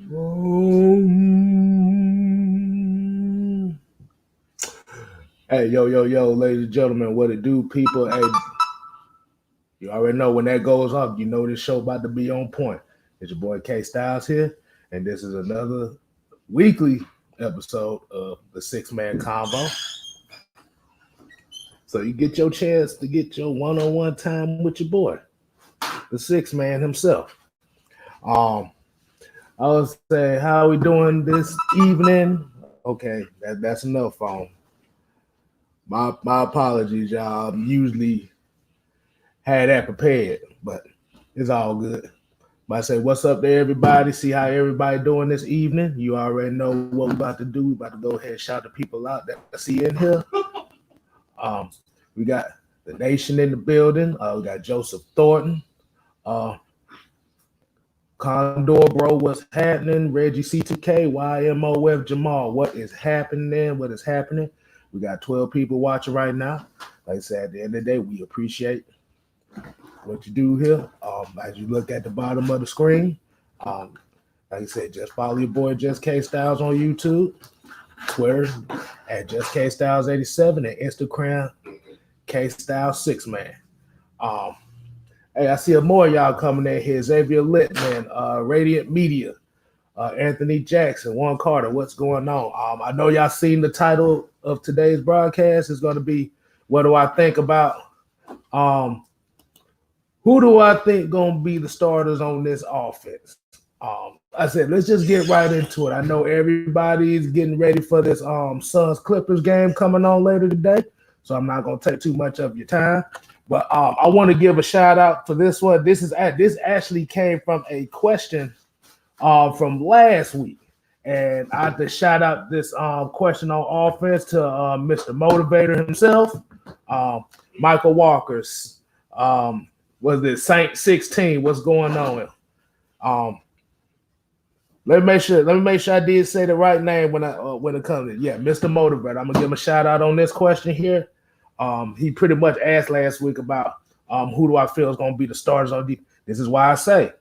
Hey, yo, ladies and gentlemen, what it do, people? Hey, you already know when that goes off, you know this show about to be on point. It's your boy Kstylz here, and this is another weekly episode of the Six Man Combo. So you get your chance to get your one-on-one time with your boy, the Six Man himself. Um, I was say, how are we doing this evening? Okay, that's enough. My apologies, y'all. I'm usually had that prepared, but it's all good. But I say, what's up to everybody? See how everybody doing this evening. You already know what we're about to do. We're about to go ahead and shout the people out that I see in here. Um, we got the nation in the building. We got Joseph Thornton, uh, Condor Bro, what's happening? Reggie C2K, YMOF Jamal, what is happening? What is happening? We got 12 people watching right now. Like I said, at the end of the day, we appreciate what you do here. As you look at the bottom of the screen, like I said, just follow your boy Just Kstylz on YouTube, Twitter at Just Kstylz 87, and Instagram Kstylz 6 Man. Hey, I see a more of y'all coming in here. Xavier Littman, Radiant Media, Anthony Jackson, Juan Carter. What's going on? I know y'all seen the title of today's broadcast. It's going to be, what do I think about? Who do I think going to be the starters on this offense? I said, let's just get right into it. I know everybody's getting ready for this Suns Clippers game coming on later today, so I'm not going to take too much of your time. But I want to give a shout out for this one. This actually came from a question from last week, and I have to shout out this question on offense to Mr. Motivator himself, Michael Walker's. Was it Saint 16? What's going on? Let me make sure I did say the right name when it comes to Mr. Motivator. I'm gonna give him a shout out on this question here. He pretty much asked last week about who do I feel is gonna be the starters on defense. This is why I say,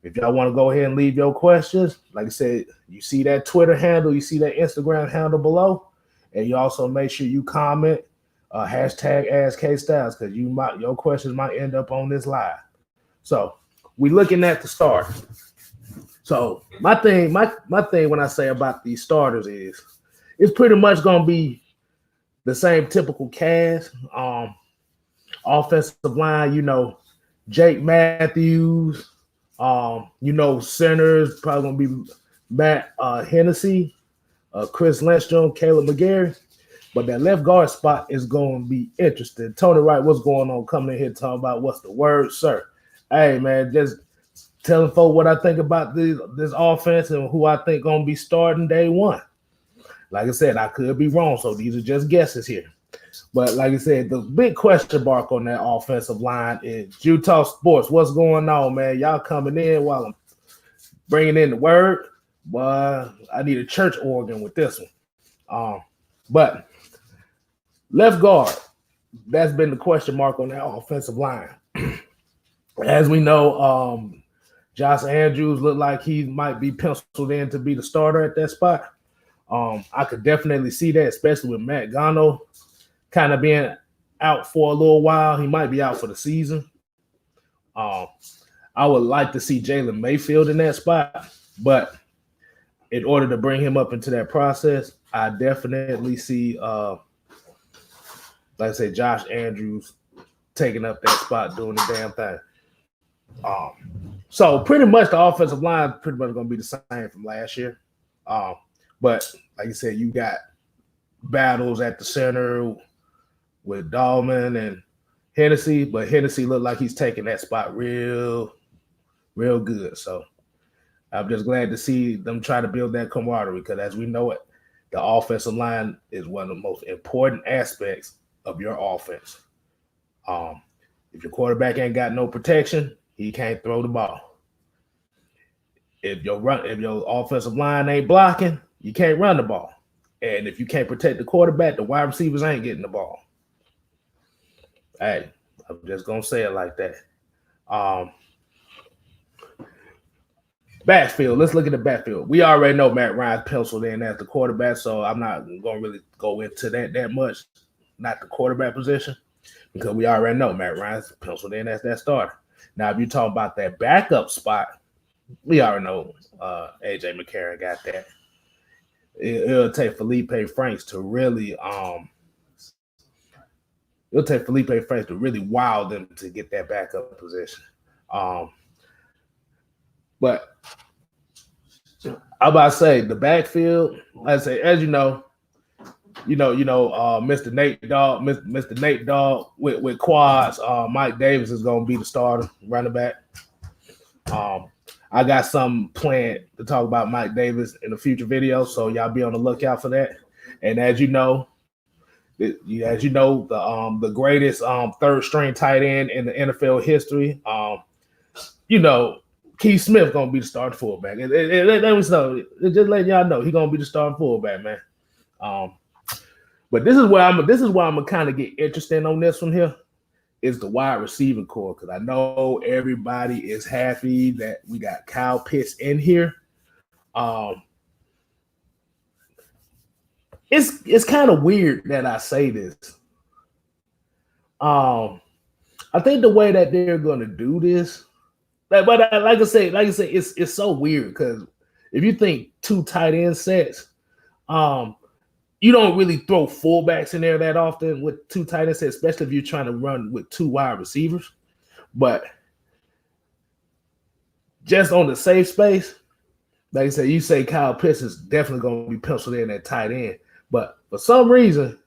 if y'all want to go ahead and leave your questions, like I said, you see that Twitter handle, you see that Instagram handle below, and you also make sure you comment hashtag Ask Kstylz, because your questions might end up on this live. So we looking at the starters. So my thing when I say about these starters is it's pretty much gonna be the same typical cast. Offensive line, Jake Matthews, centers probably gonna be Matt Hennessy, Chris Lindstrom, Caleb McGarry. But that left guard spot is going to be interesting. Tony Wright, what's going on? Coming in here talking about what's the word, sir? Hey, man, just telling folks what I think about this offense and who I think going to be starting day one. Like I said, I could be wrong, so these are just guesses here. But like I said, the big question mark on that offensive line is Utah Sports. What's going on, man? Y'all coming in while I'm bringing in the word. But I need a church organ with this one. But left guard, that's been the question mark on that offensive line. As we know, Josh Andrews looked like he might be penciled in to be the starter at that spot. I could definitely see that, especially with Matt Gano kind of being out for a little while. He might be out for the season. I would like to see Jalen Mayfield in that spot, but in order to bring him up into that process, I definitely see like I say, Josh Andrews taking up that spot, doing the damn thing. So pretty much the offensive line pretty much going to be the same from last year. But like I said, you got battles at the center with Dahlman and Hennessy, but Hennessy looked like he's taking that spot real good. So I'm just glad to see them try to build that camaraderie, because as we know it, the offensive line is one of the most important aspects of your offense. If your quarterback ain't got no protection, he can't throw the ball. If your offensive line ain't blocking, you can't run the ball. And if you can't protect the quarterback, the wide receivers ain't getting the ball. Hey, I'm just gonna say it like that. Backfield. Let's look at the backfield. We already know Matt Ryan's penciled in as the quarterback, so I'm not going to really go into that much. Not the quarterback position, because we already know Matt Ryan's penciled in as that starter. Now, if you talk about that backup spot, we already know AJ McCarron got that. It'll take Felipe Franks to really wow them to get that backup position. But I'm about to say the backfield, like I say, as you know, Mr. Nate Dogg with quads. Mike Davis is gonna be the starter running back. I got some planned to talk about Mike Davis in a future video, so y'all be on the lookout for that. And as you know, the greatest third string tight end in the NFL history, Keith Smith gonna be the starting fullback. Just letting y'all know he gonna be the starting fullback, man. But this is where I'm gonna kind of get interested on this one here, is the wide receiving core, because I know everybody is happy that we got Kyle Pitts in here. It's kind of weird that I say this. I think the way that they're gonna do this, like I say, it's so weird, because if you think two tight end sets, you don't really throw fullbacks in there that often with two tight end sets, especially if you're trying to run with two wide receivers. But just on the safe space, like I said, you say Kyle Pitts is definitely going to be penciled in at tight end. But for some reason,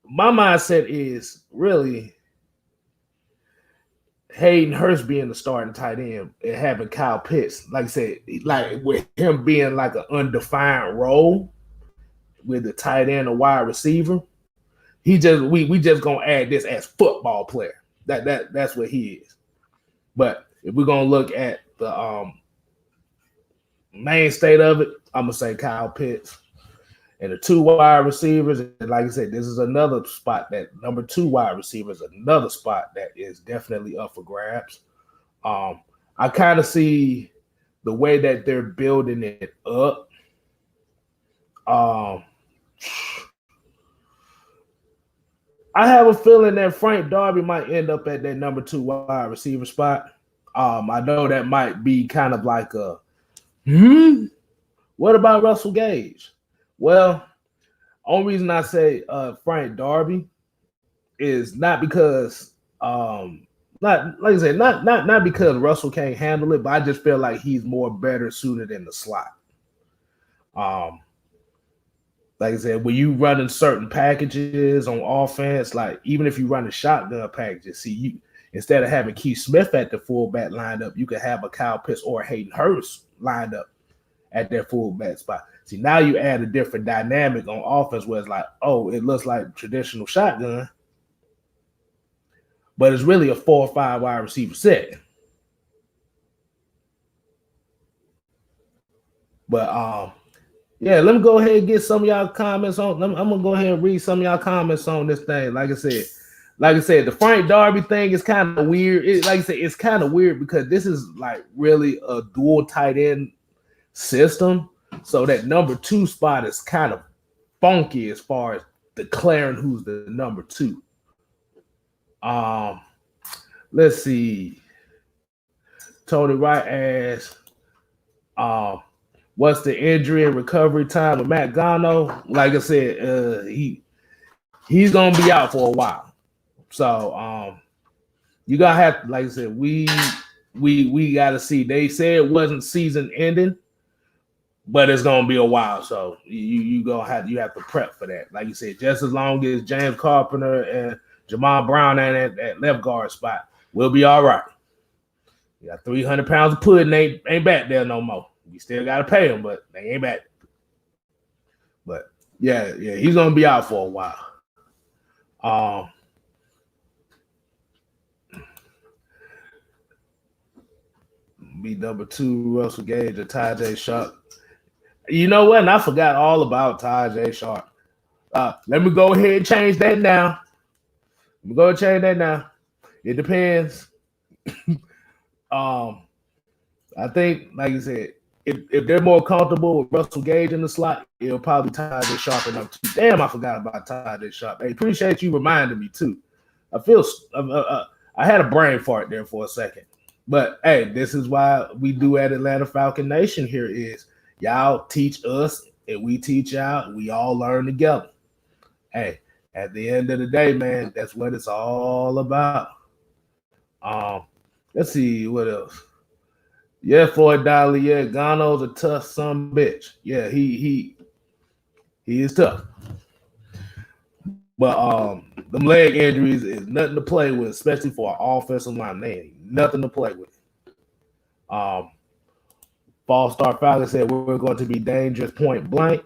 my mindset is really Hayden Hurst being the starting tight end and having Kyle Pitts, like I said, like with him being like an undefined role with the tight end and wide receiver. We just gonna add this as football player. That's what he is. But if we're gonna look at the main state of it, I'm gonna say Kyle Pitts. And the two wide receivers, and like I said, this is another spot, that number two wide receiver is another spot that is definitely up for grabs. I kind of see the way that they're building it up. I have a feeling that Frank Darby might end up at that number two wide receiver spot. I know that might be kind of like a, what about Russell Gage? Well, only reason I say Frank Darby is not because not because Russell can't handle it, but I just feel like he's more better suited in the slot. Like I said, when you running certain packages on offense, like even if you run the shotgun packages, see, you instead of having Keith Smith at the fullback lined up, you could have a Kyle Pitts or Hayden Hurst lined up at their fullback spot. See, now you add a different dynamic on offense where it's like, oh, it looks like traditional shotgun, but it's really a 4 or 5 wide receiver set. But yeah, let me go ahead and get some of y'all comments on. I'm gonna go ahead and read some of y'all comments on this thing. Like I said, the Frank Darby thing is kind of weird. It's kind of weird because this is like really a dual tight end system. So that number two spot is kind of funky as far as declaring who's the number two. Let's see. Tony Wright asks, what's the injury and recovery time with Matt Gano? Like I said, he's gonna be out for a while. So you gotta have, like I said, we gotta see. They said it wasn't season ending, but it's gonna be a while. So you have to prep for that. Like you said, just as long as James Carpenter and Jamal Brown at that left guard spot, we'll be all right. You got 300 pounds of pudding, ain't back there no more. You still gotta pay them, but they ain't back. But yeah, he's gonna be out for a while. Be number two, Russell Gage or Tajay Sharp. You know what? And I forgot all about Tajay Sharp. Let me go ahead and change that now. It depends. I think, like you said, if they're more comfortable with Russell Gage in the slot, it'll probably Tajay Sharp enough too. Damn, I forgot about Tajay Sharp. Hey, appreciate you reminding me too. I feel I had a brain fart there for a second. But hey, this is why we do at Atlanta Falcon Nation here is y'all teach us and we teach y'all. We all learn together. Hey, at the end of the day, man, that's what it's all about. Let's see what else. Yeah, Floyd Dolly. Yeah, Gano's a tough son bitch. Yeah, he is tough. But them leg injuries is nothing to play with, especially for an offensive line. They ain't nothing to play with. Fall Star Falcon said we're going to be dangerous point blank.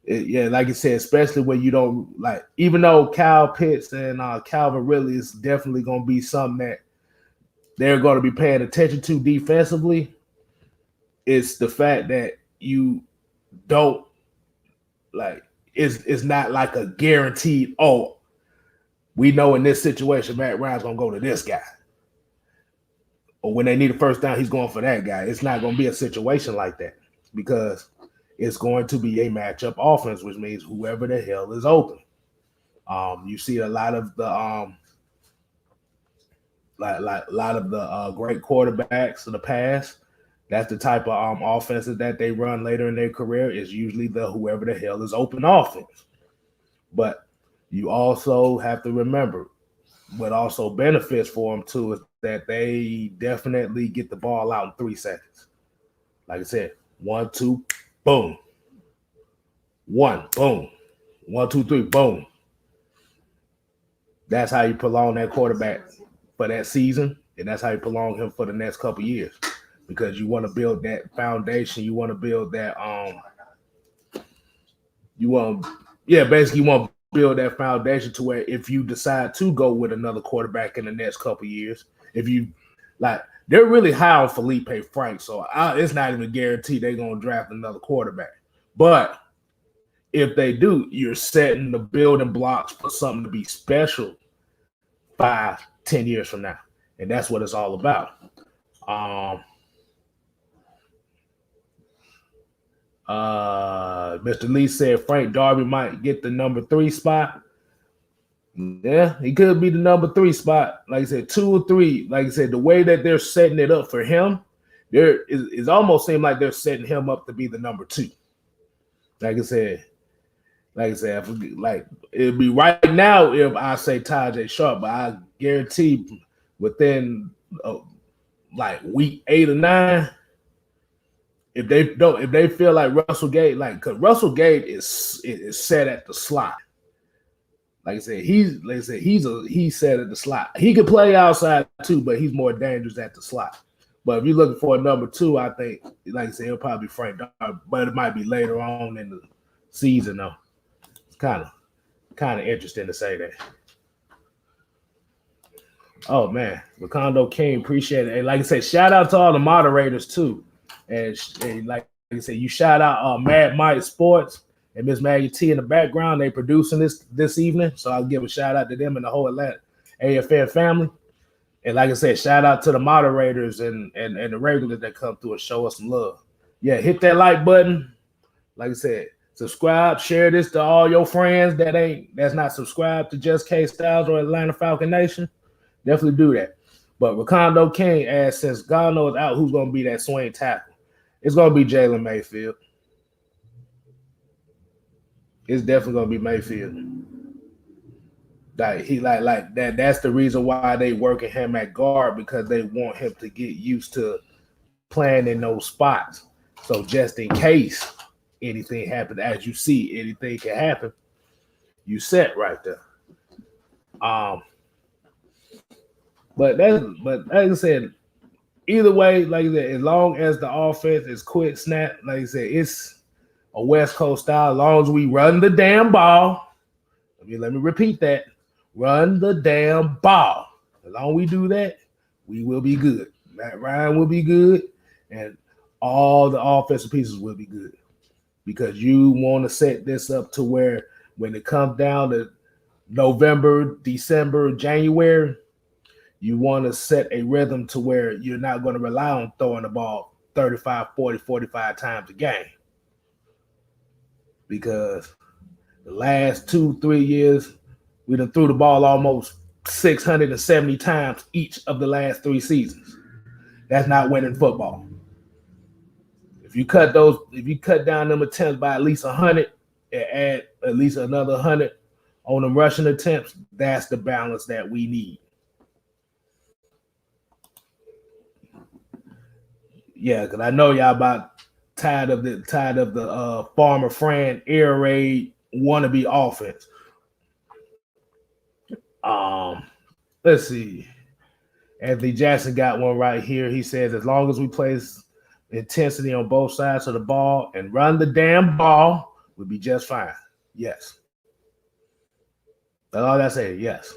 Yeah, like you said, especially when you don't like, even though Kyle Pitts and Calvin Ridley is definitely going to be something that they're going to be paying attention to defensively. It's the fact that you don't like. It's not like a guaranteed. Oh, we know in this situation Matt Ryan's going to go to this guy, or when they need a first down, he's going for that guy. It's not going to be a situation like that because it's going to be a matchup offense, which means whoever the hell is open. You see a lot of the great quarterbacks of the past. That's the type of offenses that they run later in their career is usually the whoever the hell is open offense. But you also have to remember what also benefits for them too is that they definitely get the ball out in 3 seconds. Like I said, 1, 2, boom. 1, boom. 1, 2, 3, boom. That's how you prolong that quarterback for that season, and that's how you prolong him for the next couple years. Because you want to build that foundation, you want to build that basically you want to build that foundation to where if you decide to go with another quarterback in the next couple years, if you like, they're really high on Felipe Franks, so it's not even guaranteed they're gonna draft another quarterback. But if they do, you're setting the building blocks for something to be special 5-10 years from now, and that's what it's all about. Mr. Lee said Frank Darby might get the number 3 spot. Yeah, he could be the number 3 spot. Like I said, 2 or 3. Like I said, the way that they're setting it up for him, it almost seems like they're setting him up to be the number 2. Like I said, it'd be right now if I say Tajay Sharp, but I guarantee within week 8 or 9. If they feel like Russell Gage, because Russell Gage is set at the slot. Like I said, he's set at the slot. He can play outside too, but he's more dangerous at the slot. But if you're looking for a number 2, I think, like I said, it'll probably be Frank Darby, but it might be later on in the season though. It's kind of interesting to say that. Oh man, Wakando King, appreciate it. And like I said, shout out to all the moderators too. And like I said, you shout out Mad Mike Sports and Miss Maggie T in the background. They producing this evening, so I'll give a shout out to them and the whole Atlanta AFN family. And like I said, shout out to the moderators and the regulars that come through and show us some love. Yeah, hit that like button. Like I said, subscribe, share this to all your friends that's not subscribed to just Kstylz or Atlanta Falcon Nation. Definitely do that. But Wakando King asks, since God knows out, who's going to be that swing tackle? It's going to be Jalen Mayfield. It's definitely going to be Mayfield. That's the reason why they working him at guard, because they want him to get used to playing in those spots. So just in case anything happens, as you see, anything can happen, you set right there. But like I said, either way, like I said, as long as the offense is quick snap, like I said, it's a West Coast style. As long as we run the damn ball, let me repeat that: run the damn ball. As long as we do that, we will be good. Matt Ryan will be good, and all the offensive pieces will be good, because you want to set this up to where when it comes down to November, December, January, you want to set a rhythm to where you're not going to rely on throwing the ball 35, 40, 45 times a game. Because the last 2-3 years, we done threw the ball almost 670 times each of the last 3 seasons. That's not winning football. If you cut down them attempts by at least 100 and add at least another 100 on them rushing attempts, that's the balance that we need. Yeah, because I know y'all about tired of the Farmer Fran air raid wannabe offense. Let's see. Anthony Jackson got one right here. He says, as long as we place intensity on both sides of the ball and run the damn ball, we'll be just fine. Yes. That's all I say. Yes.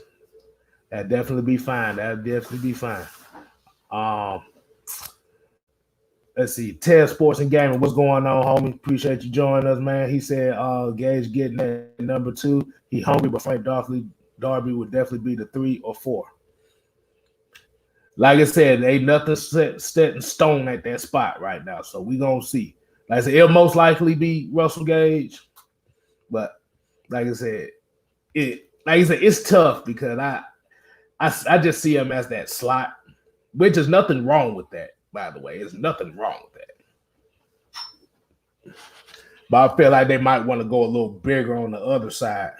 That'd definitely be fine. Let's see. Ted Sports and Gaming. What's going on, homie? Appreciate you joining us, man. He said Gage getting at number 2. He hungry, but Frank Darby would definitely be the 3 or 4. Like I said, ain't nothing set in stone at that spot right now. So we gonna see. Like I said, it'll most likely be Russell Gage. But like I said, it's tough because I just see him as that slot, which is nothing wrong with that, by the way. There's nothing wrong with that. But I feel like they might want to go a little bigger on the other side.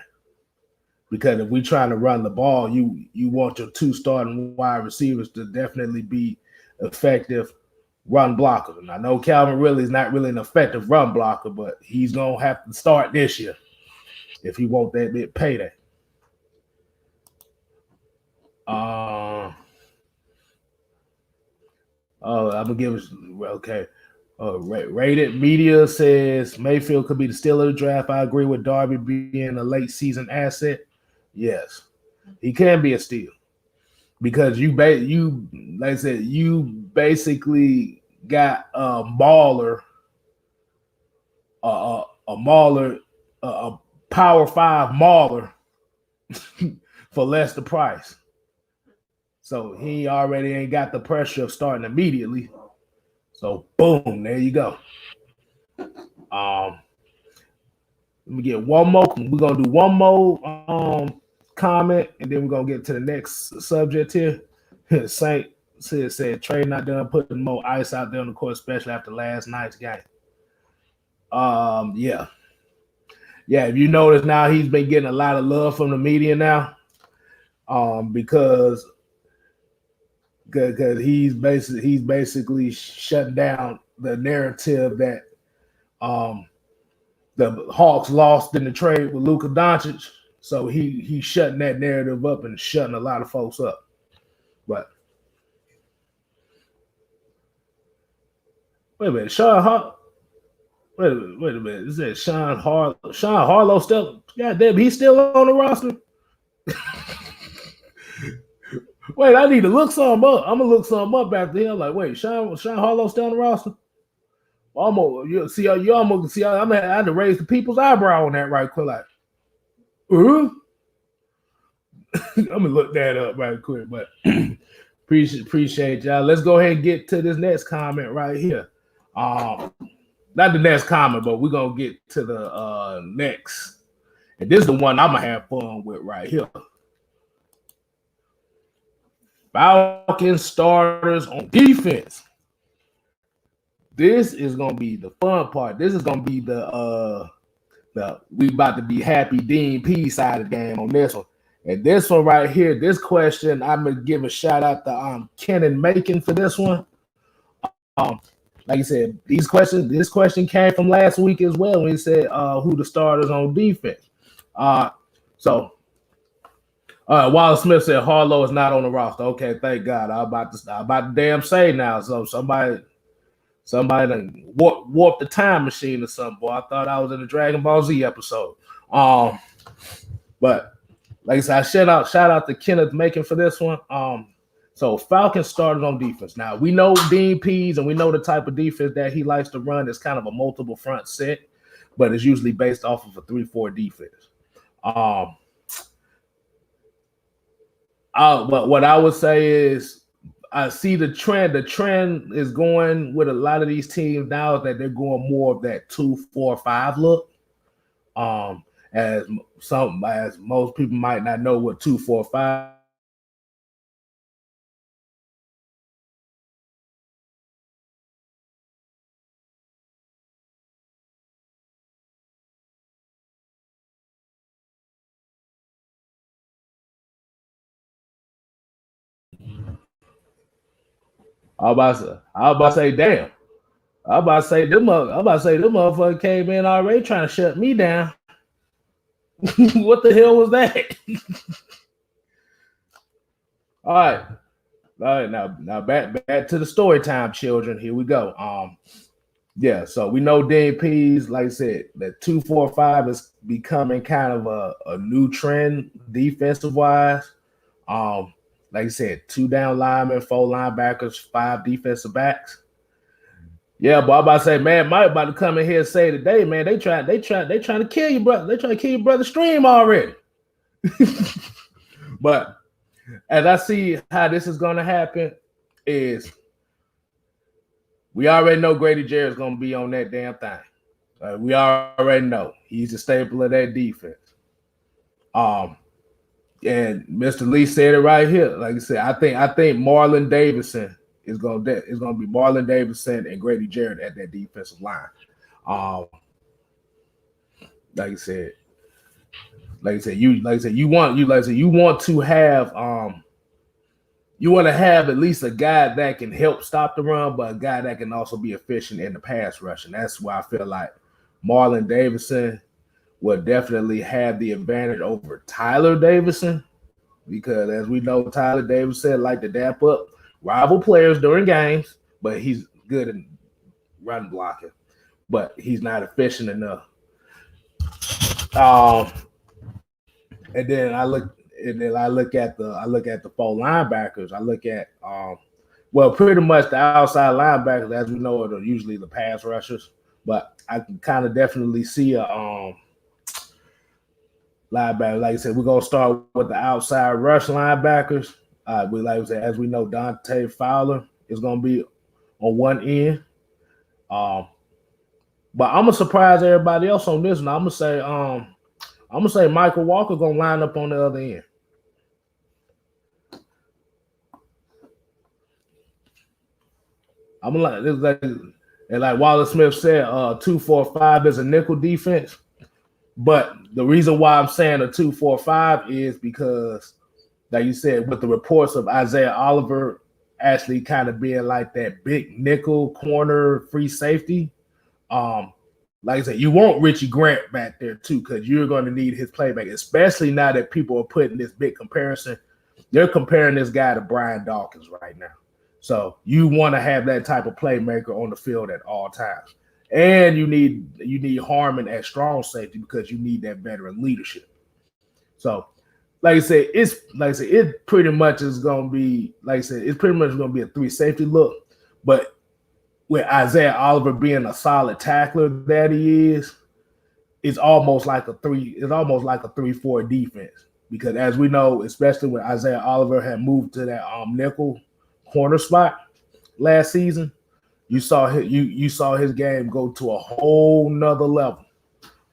Because if we're trying to run the ball, you want your 2 starting wide receivers to definitely be effective run blockers. And I know Calvin Ridley is not really an effective run blocker, but he's going to have to start this year if he wants that big payday. I'm going to give it – okay. Rated Media says Mayfield could be the steal of the draft. I agree with Darby being a late season asset. Yes, he can be a steal because you like I said, you basically got a mauler, a Power 5 mauler for less the price. So he already ain't got the pressure of starting immediately. So boom, there you go. Let me get one more. We're gonna do one more comment, and then we're gonna get to the next subject here. Saint said Trey not done putting more ice out there on the court, especially after last night's game. Yeah. If you notice now, he's been getting a lot of love from the media now, because he's basically shutting down the narrative that the Hawks lost in the trade with Luka Doncic. So he's shutting that narrative up and shutting a lot of folks up. But wait a minute, wait a minute. Is that Sean Harlow still? Goddamn, he's still on the roster. Wait, I need to look something up. I'm gonna look something up after him. Like, wait, Sean Harlow still on the roster? You see, I'm gonna have to raise the people's eyebrow on that right quick. Like, I'm gonna look that up right quick. But appreciate y'all. Let's go ahead and get to this next comment right here. Not the next comment, but we're gonna get to the next. And this is the one I'm gonna have fun with right here. Falcons starters on defense. This is gonna be the fun part. This is gonna be the we about to be happy Dean P side of the game on this one. And this one right here, this question, I'm gonna give a shout out to Kenan Macon for this one. Like I said, this question came from last week as well when he said who the starters on defense. Wallace Smith said Harlow is not on the roster. Okay, thank God. I'm about to damn say now. So somebody done warped the time machine or something. Boy, I thought I was in the Dragon Ball Z episode. But like I said, shout out to Kenneth Macon for this one. So Falcons started on defense. Now we know Dean Pease and we know the type of defense that he likes to run. It's kind of a multiple front set, but it's usually based off of a 3-4 defense. But what I would say is I see the trend. The trend is going with a lot of these teams now that they're going more of that 2-4-5 look. As most people might not know what 2-4-5. I was about to say, damn. I was about to say them. I about to say them motherfucker came in already trying to shut me down. What the hell was that? All right. All right, now back to the story time, children. Here we go. Yeah, so we know DPs, like I said, that 2-4-5 is becoming kind of a new trend defensive wise. Like I said, 2 down linemen, 4 linebackers, 5 defensive backs. Yeah, but I'm about to say, man, Mike about to come in here and say today, man, they trying to kill you, brother. They trying to kill your brother Stream already. But as I see how this is going to happen, is we already know Grady Jarrett's going to be on that damn thing. We already know he's a staple of that defense. And Mr. Lee said it right here. Like I said, I think Marlon Davidson is going to be Marlon Davidson and Grady Jarrett at that defensive line. Like I said, you want to have you want to have at least a guy that can help stop the run, but a guy that can also be efficient in the pass rush. And that's why I feel like Marlon Davidson will definitely have the advantage over Tyler Davidson, because as we know, Tyler Davidson like to dap up rival players during games, but he's good in run blocking, but he's not efficient enough. And then I look at the 4 linebackers. I look at pretty much the outside linebackers, as we know, are usually the pass rushers. But I can kind of definitely see a linebacker. Like I said, we're gonna start with the outside rush linebackers. As we know, Dante Fowler is gonna be on one end. But I'm gonna surprise everybody else on this one. I'm gonna say Michael Walker gonna line up on the other end. I'm like Wallace Smith said, 2-4-5 is a nickel defense. But the reason why I'm saying a 2-4-5 is because, like you said, with the reports of Isaiah Oliver actually kind of being like that big nickel corner free safety. Like I said, you want Richie Grant back there too, because you're going to need his playback, especially now that people are putting this big comparison. They're comparing this guy to Brian Dawkins right now. So you want to have that type of playmaker on the field at all times. And you need Harmon at strong safety because you need that veteran leadership. So, like I said, it pretty much is going to be, like I said, it's pretty much going to be a 3 safety look. But with Isaiah Oliver being a solid tackler that he is, it's almost like a 3-4 defense. Because as we know, especially when Isaiah Oliver had moved to that nickel corner spot last season, you saw his game go to a whole nother level.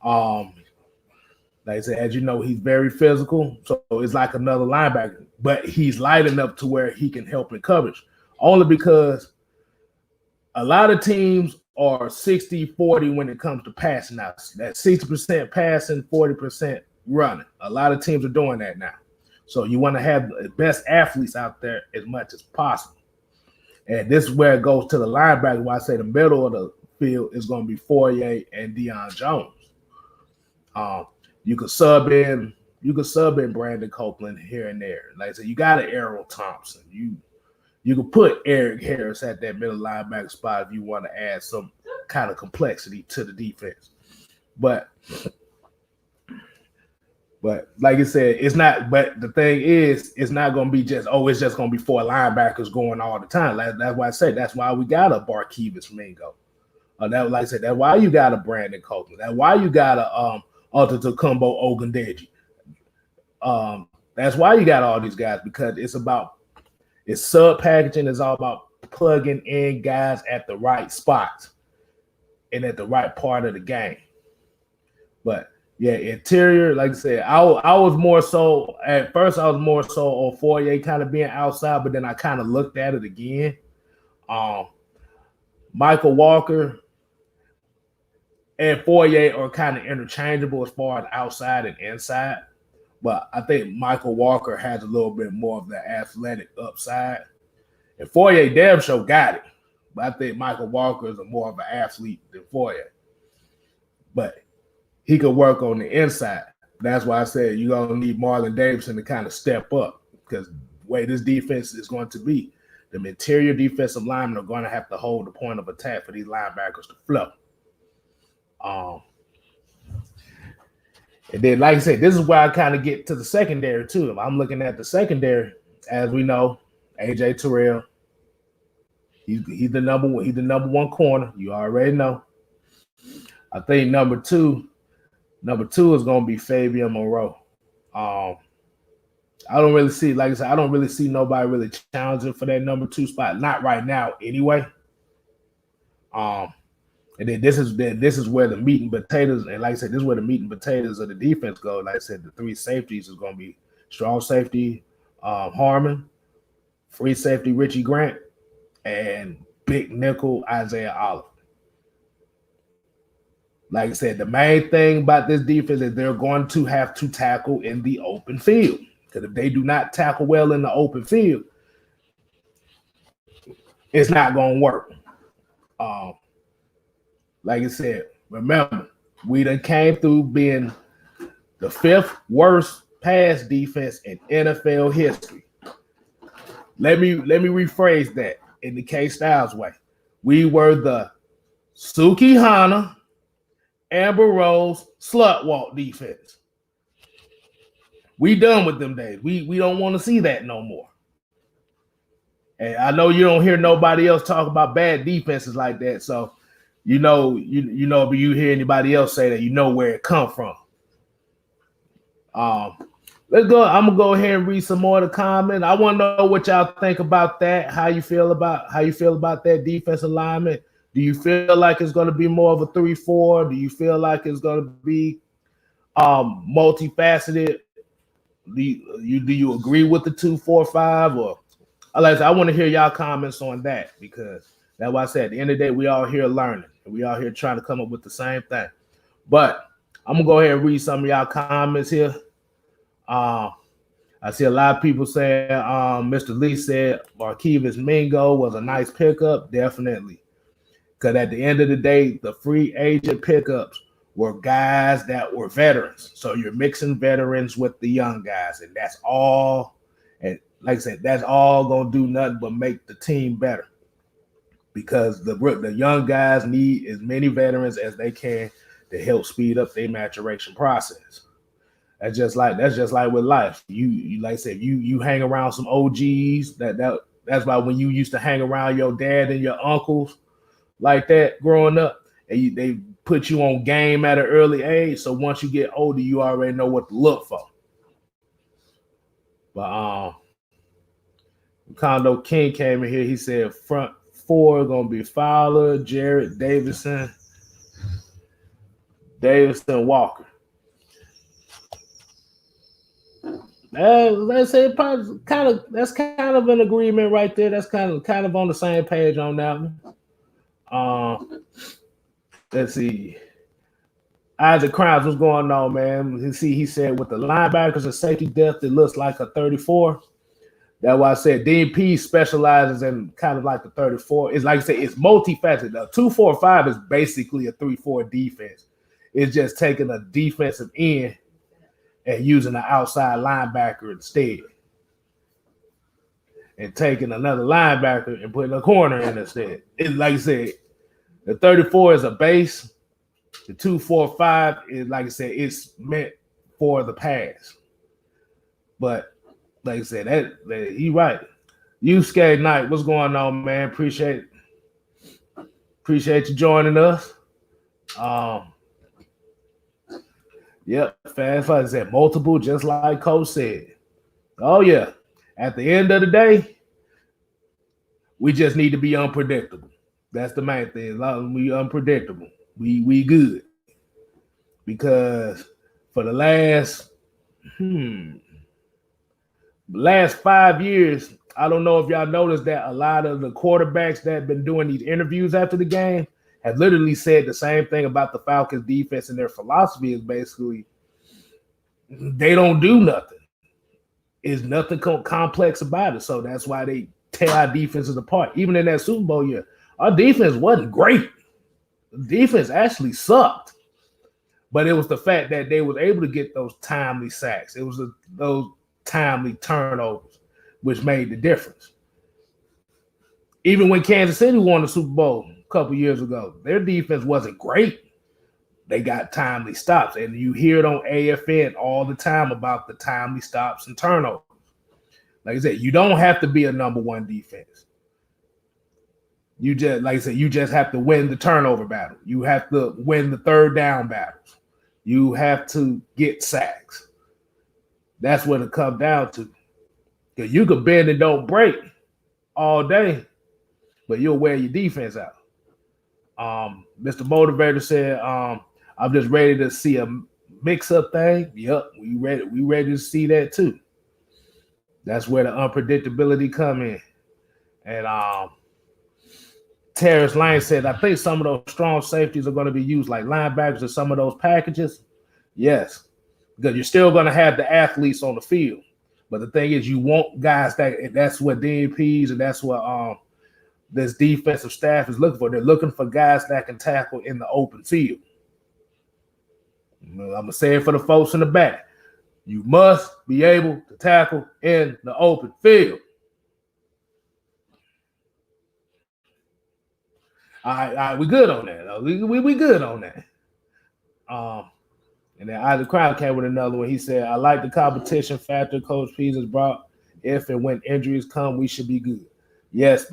Like I said, as you know, he's very physical, so it's like another linebacker, but he's light enough to where he can help in coverage. Only because a lot of teams are 60-40 when it comes to passing out. That's 60% passing, 40% running. A lot of teams are doing that now. So you want to have the best athletes out there as much as possible. And this is where it goes to the linebacker, where I say the middle of the field is going to be Fourier and Deion Jones. You could sub in Brandon Copeland here and there. Like I said, you got an Errol Thompson. You could put Eric Harris at that middle linebacker spot if you want to add some kind of complexity to the defense. But like I said, it's not. But the thing is, it's not going to be just, it's just going to be 4 linebackers going all the time. That's why I said that's why we got a Barkevius Mingo. Like I said, that's why you got a Brandon Copeland. That's why you got a Altatokumbo Ogundeji. That's why you got all these guys, because it's sub packaging. It's all about plugging in guys at the right spots and at the right part of the game. But yeah, interior, like I said, I was more so at first. I was more so on Fourier kind of being outside, but then I kind of looked at it again. Michael Walker and Fourier are kind of interchangeable as far as outside and inside. But I think Michael Walker has a little bit more of the athletic upside. And Fourier damn sure got it. But I think Michael Walker is more of an athlete than Fourier. But he could work on the inside. That's why I said you're going to need Marlon Davidson to kind of step up, because the way this defense is going to be, the interior defensive linemen are going to have to hold the point of attack for these linebackers to flow. And then, like I said, this is where I kind of get to the secondary too. If I'm looking at the secondary, as we know, AJ Terrell, he's the number one corner. You already know. I think number two is going to be Fabian Moreau. I don't really see, like I said, I don't really see nobody really challenging for that number 2 spot. Not right now, anyway. And then this is where the meat and potatoes, and like I said, this is where the meat and potatoes of the defense go. Like I said, the 3 safeties is going to be strong safety Harmon, free safety Richie Grant, and big nickel Isaiah Oliver. Like I said, the main thing about this defense is they're going to have to tackle in the open field. Because if they do not tackle well in the open field, it's not going to work. Like I said, remember, we done came through being the 5th worst pass defense in NFL history. Let me rephrase that in the Kstylz way. We were the Suki Hana, Amber Rose, slut walk defense. We done with them days. We don't want to see that no more. And I know you don't hear nobody else talk about bad defenses like that. So you know, if you hear anybody else say that, you know where it come from. Let's go. I'm gonna go ahead and read some more of the comments. I want to know what y'all think about that. How you feel about that defensive alignment? Do you feel like it's going to be more of a 3-4? Do you feel like it's going to be multifaceted? Do you agree with the 2-4-5? Or like I said, I want to hear y'all comments on that, because that's why I said at the end of the day, we all here learning and we all here trying to come up with the same thing. But I'm gonna go ahead and read some of y'all comments here. I see a lot of people saying Mr. Lee said Marquivas Mingo was a nice pickup. Definitely. Because at the end of the day, the free agent pickups were guys that were veterans. So you're mixing veterans with the young guys, and that's all. And like I said, that's all going to do nothing but make the team better, because the young guys need as many veterans as they can to help speed up their maturation process. That's just like with life. You like I said, you hang around some OGs. That's why when you used to hang around your dad and your uncles like that growing up, and they put you on game at an early age. So once you get older, you already know what to look for. But Condo King came in here. He said front 4 gonna be Fowler, Jarrett, Davidson, Walker. Let's say that's kind of an agreement right there. That's kind of on the same page on that one. Let's see. Isaac Crowns, what's going on, man? He said with the linebackers and safety depth, it looks like a 34. That's why I said Dean P specializes in kind of like the 34. It's like I said, it's multifaceted. A 2-4-5 is basically a 3-4 defense. It's just taking a defensive end and using an outside linebacker instead, and taking another linebacker and putting a corner in instead. It's like I said, the 34 is a base. The 2-4-5 is, like I said, it's meant for the pass. But like I said, that he right. You Skate Knight, what's going on, man? Appreciate you joining us. Yep, fast like I said, multiple, just like Coach said. Oh yeah. At the end of the day, we just need to be unpredictable. That's the main thing. As long as we unpredictable, we good. Because for the last 5 years, I don't know if y'all noticed that a lot of the quarterbacks that have been doing these interviews after the game have literally said the same thing about the Falcons defense, and their philosophy is basically they don't do nothing. There's nothing complex about it. So that's why they tear our defenses apart. Even in that Super Bowl year, our defense wasn't great. The defense actually sucked. But it was the fact that they was able to get those timely sacks. It was those timely turnovers, which made the difference. Even when Kansas City won the Super Bowl a couple years ago, their defense wasn't great. They got timely stops, and you hear it on AFN all the time about the timely stops and turnovers. Like I said, you don't have to be a number one defense. You just, like I said, you just have to win the turnover battle. You have to win the third down battles. You have to get sacks. That's what it comes down to. Because you could bend and don't break all day, but you'll wear your defense out. Mr. Motivator said, I'm just ready to see a mix-up thing. Yep, we ready to see that too. That's where the unpredictability come in. And Terrence Lane said, I think some of those strong safeties are going to be used like linebackers in some of those packages. Yes, because you're still going to have the athletes on the field. But the thing is, you want guys that's what DNPs and that's what this defensive staff is looking for. They're looking for guys that can tackle in the open field. I'm going to say it for the folks in the back. You must be able to tackle in the open field. All right, we good on that. We good on that. And then Isaac Crown came with another one. He said, I like the competition factor Coach Pease has brought. If and when injuries come, we should be good. Yes.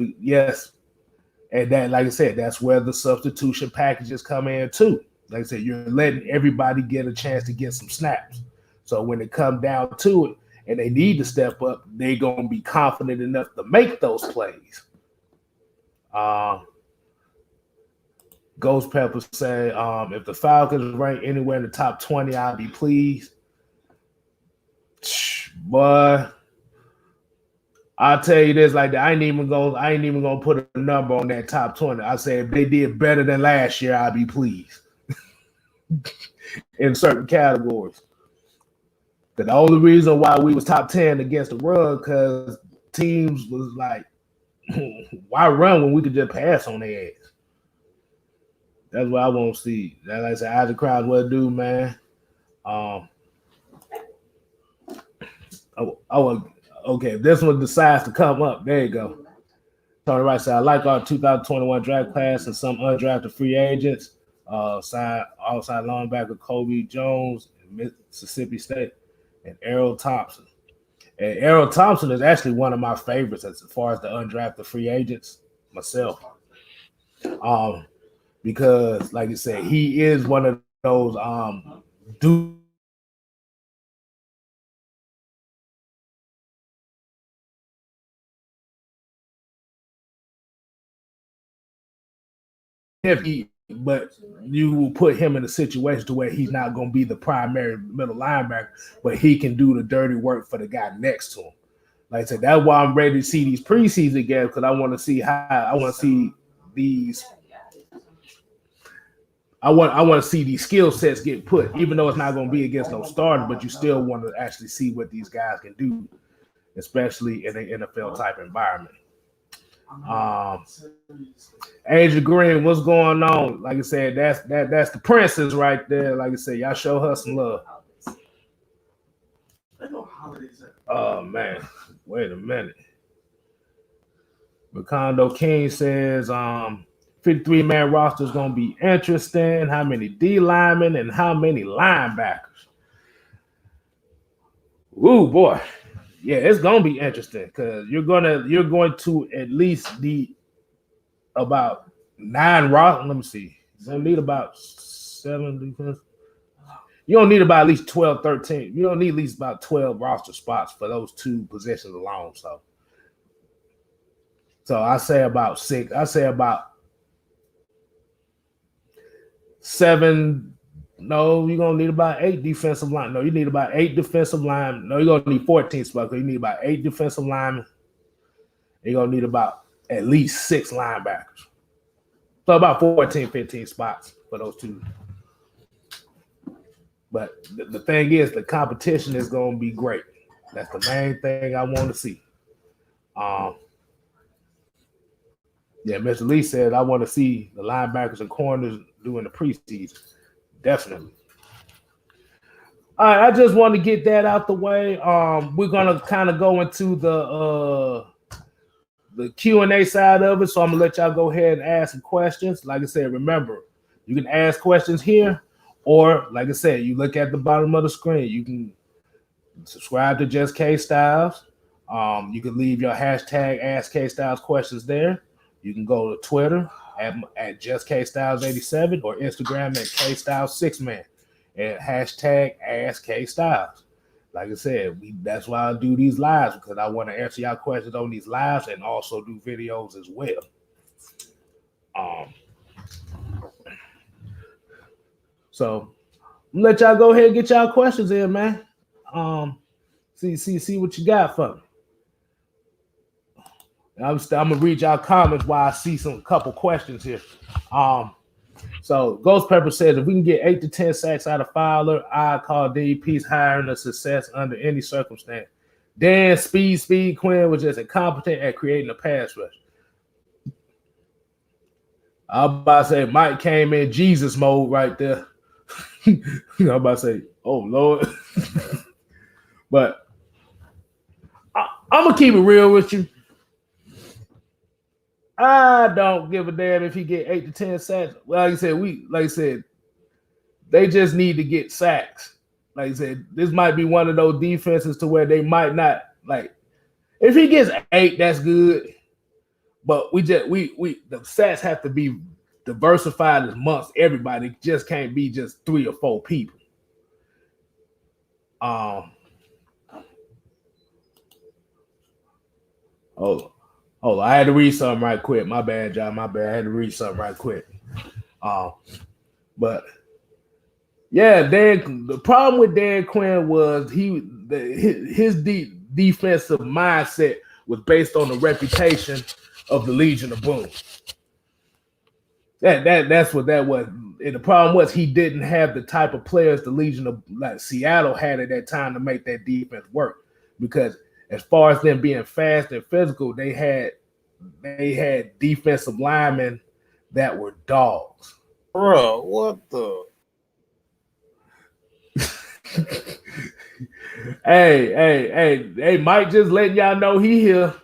And that, like I said, that's where the substitution packages come in too. Like I said, you're letting everybody get a chance to get some snaps. So when it comes down to it and they need to step up, they're going to be confident enough to make those plays. Ghost Pepper say, if the Falcons rank anywhere in the top 20, I'll be pleased. Boy, I'll tell you this, like I ain't even gonna put a number on that top 20. I say if they did better than last year, I'll be pleased. In certain categories. The only reason why we was top 10 against the run, because teams was like, why run when we could just pass on their ass? That's what I want to see. Like I said, Isaac Crowd, what to do, man? Okay, if this one decides to come up, there you go. Tony Wright said, I like our 2021 draft class and some undrafted free agents. Outside linebacker Kobe Jones, Mississippi State, and Errol Thompson. And Errol Thompson is actually one of my favorites as far as the undrafted free agents myself. Because, like I said, he is one of those but you will put him in a situation to where he's not going to be the primary middle linebacker, but he can do the dirty work for the guy next to him. Like I said, that's why I'm ready to see these preseason games, because I want to see these. I want to see these skill sets get put, even though it's not going to be against no starters, but you still want to actually see what these guys can do, especially in an NFL type environment. Angel Green, what's going on? Like I said, that's the princess right there. Like I said, y'all show her some love. Oh man, wait a minute. Macondo King says 53-man roster is going to be interesting. How many D linemen and how many linebackers? Ooh, boy. Yeah, it's going to be interesting because you're going to at least need about 9 rosters. Let me see. You're going to need about 7 defense. You don't need about at least 12, 13. You don't need at least about 12 roster spots for those two positions alone. So I say about 6. I say about 7. No, you're gonna need about 8 defensive line. No, you need about 8 defensive linemen. No, you're gonna need 14 spots. You need about 8 defensive linemen. You're gonna need about at least 6 linebackers. So about 14, 15 spots for those two. But the thing is, the competition is gonna be great. That's the main thing I want to see. Yeah, Mr. Lee said I want to see the linebackers and corners doing the preseason. Definitely. All right, I just want to get that out the way. We're gonna kind of go into the Q&A side of it, so I'm gonna let y'all go ahead and ask some questions. Like I said, remember, you can ask questions here, or like I said, you look at the bottom of the screen. You can subscribe to Just Kstylz. You can leave your hashtag Ask Kstylz questions there. You can go to Twitter at Just Kstylz87 or Instagram at Kstylz6man and hashtag Ask Kstylz. Like I said, that's why I do these lives, because I want to answer y'all questions on these lives and also do videos as well. So let y'all go ahead and get y'all questions in, man. See what you got for me. I'm gonna read y'all comments while I see some couple questions here. So Ghost Pepper says, if we can get 8 to 10 sacks out of Fowler, I call DP's hiring a success under any circumstance. Dan Speed Quinn was just incompetent at creating a pass rush. I was about to say Mike came in Jesus mode right there. I was about to say, oh Lord. But I'm gonna keep it real with you. I don't give a damn if he get 8 to 10 sacks. Like I said, they just need to get sacks. Like I said, this might be one of those defenses to where they might not, like, if he gets 8, that's good. But the sacks have to be diversified amongst everybody. It just can't be just 3 or 4 people. Oh, I had to read something right quick. My bad, John. My bad. I had to read something right quick. But yeah, the problem with Dan Quinn was his defensive mindset was based on the reputation of the Legion of Boom. That's what that was. And the problem was he didn't have the type of players the Legion of Seattle had at that time to make that defense work. Because as far as them being fast and physical, they had defensive linemen that were dogs. Bro, what the? Hey, Mike just letting y'all know he here.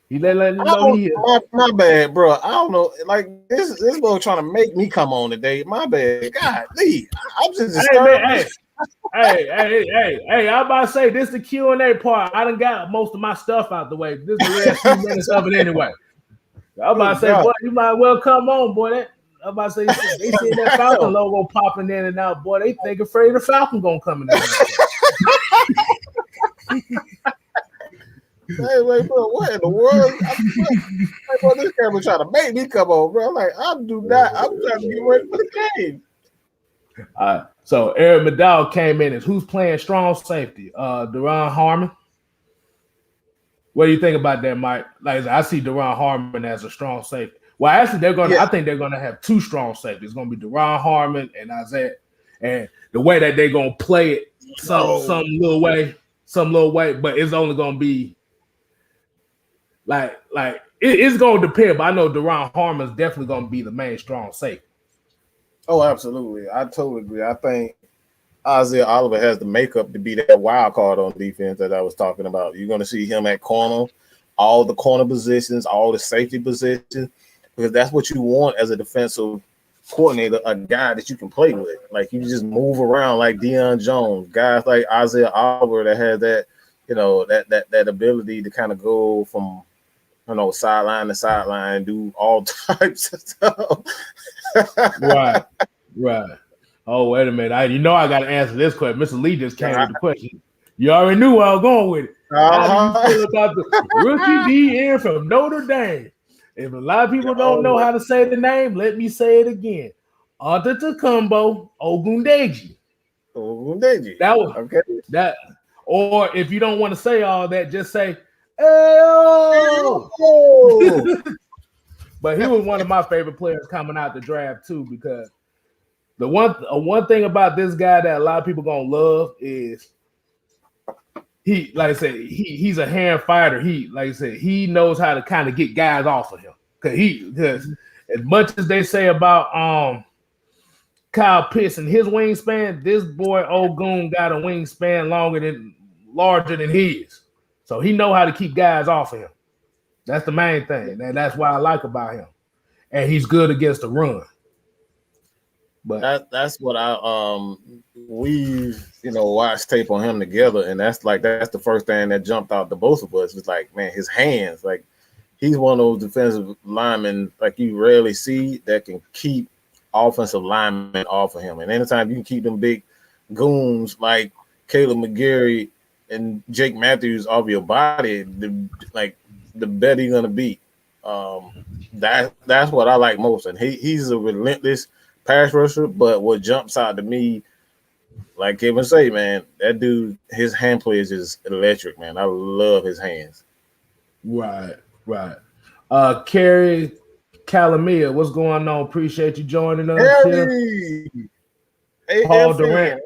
He letting you know he here. My bad, bro. I don't know. Like this boy trying to make me come on today. My bad. God, Lee. I'm just Hey, I'm about to say this is the Q&A part. I done got most of my stuff out the way. This is the last few minutes of it anyway. I'm about to say, boy, you might well come on, boy. I'm about to say, they see that Falcon logo popping in and out, boy. They think afraid the Falcon gonna come in there. Hey, wait, bro, what in the world? Hey, bro, this camera trying to make me come on, bro. I'm like, I'm trying to get ready for the game. So Eric McDowell came in as who's playing strong safety? Deron Harmon. What do you think about that, Mike? Like I see Deron Harmon as a strong safety. Well, actually, I think they're gonna have 2 strong safeties. It's gonna be Deron Harmon and Isaiah. And the way that they're gonna play it, some little way, but it's only gonna be like it's gonna depend. But I know Deron Harmon's definitely gonna be the main strong safety. Oh, absolutely. I totally agree. I think Isaiah Oliver has the makeup to be that wild card on defense that I was talking about. You're going to see him at corner, all the corner positions, all the safety positions, because that's what you want as a defensive coordinator, a guy that you can play with. Like you just move around like Deion Jones, guys like Isaiah Oliver that has that, that ability to kind of go from, sideline to sideline, do all types of stuff. Right. Oh, wait a minute. You know I got to answer this question. Mr. Lee just came with the question. You already knew where I was going with it. How do you feel about the rookie DN from Notre Dame? If a lot of people don't know how to say the name, let me say it again. Antetokounmpo Ogundeji. That was okay. That, or if you don't want to say all that, just say, "Hey." But he was one of my favorite players coming out the draft too, because the one thing about this guy that a lot of people gonna love is he, like I said, he's a hand fighter. He, like I said, he knows how to kind of get guys off of him. Because as much as they say about Kyle Pitts and his wingspan, this boy Ogun got a wingspan larger than his. So he know how to keep guys off of him. That's the main thing. And that's what I like about him. And he's good against the run. But that's what we've watched tape on him together, and that's the first thing that jumped out to both of us. Was like, man, his hands, like he's one of those defensive linemen like you rarely see that can keep offensive linemen off of him. And anytime you can keep them big goons like Caleb McGarry and Jake Matthews off your body, the better you're gonna be. That's what I like most, and he's a relentless pass rusher. But what jumps out to me, like Kevin say, man, that dude, his hand play is just electric, man. I love his hands. Right. Kerry Calamia, what's going on? Appreciate you joining us. Hey, Paul Durant.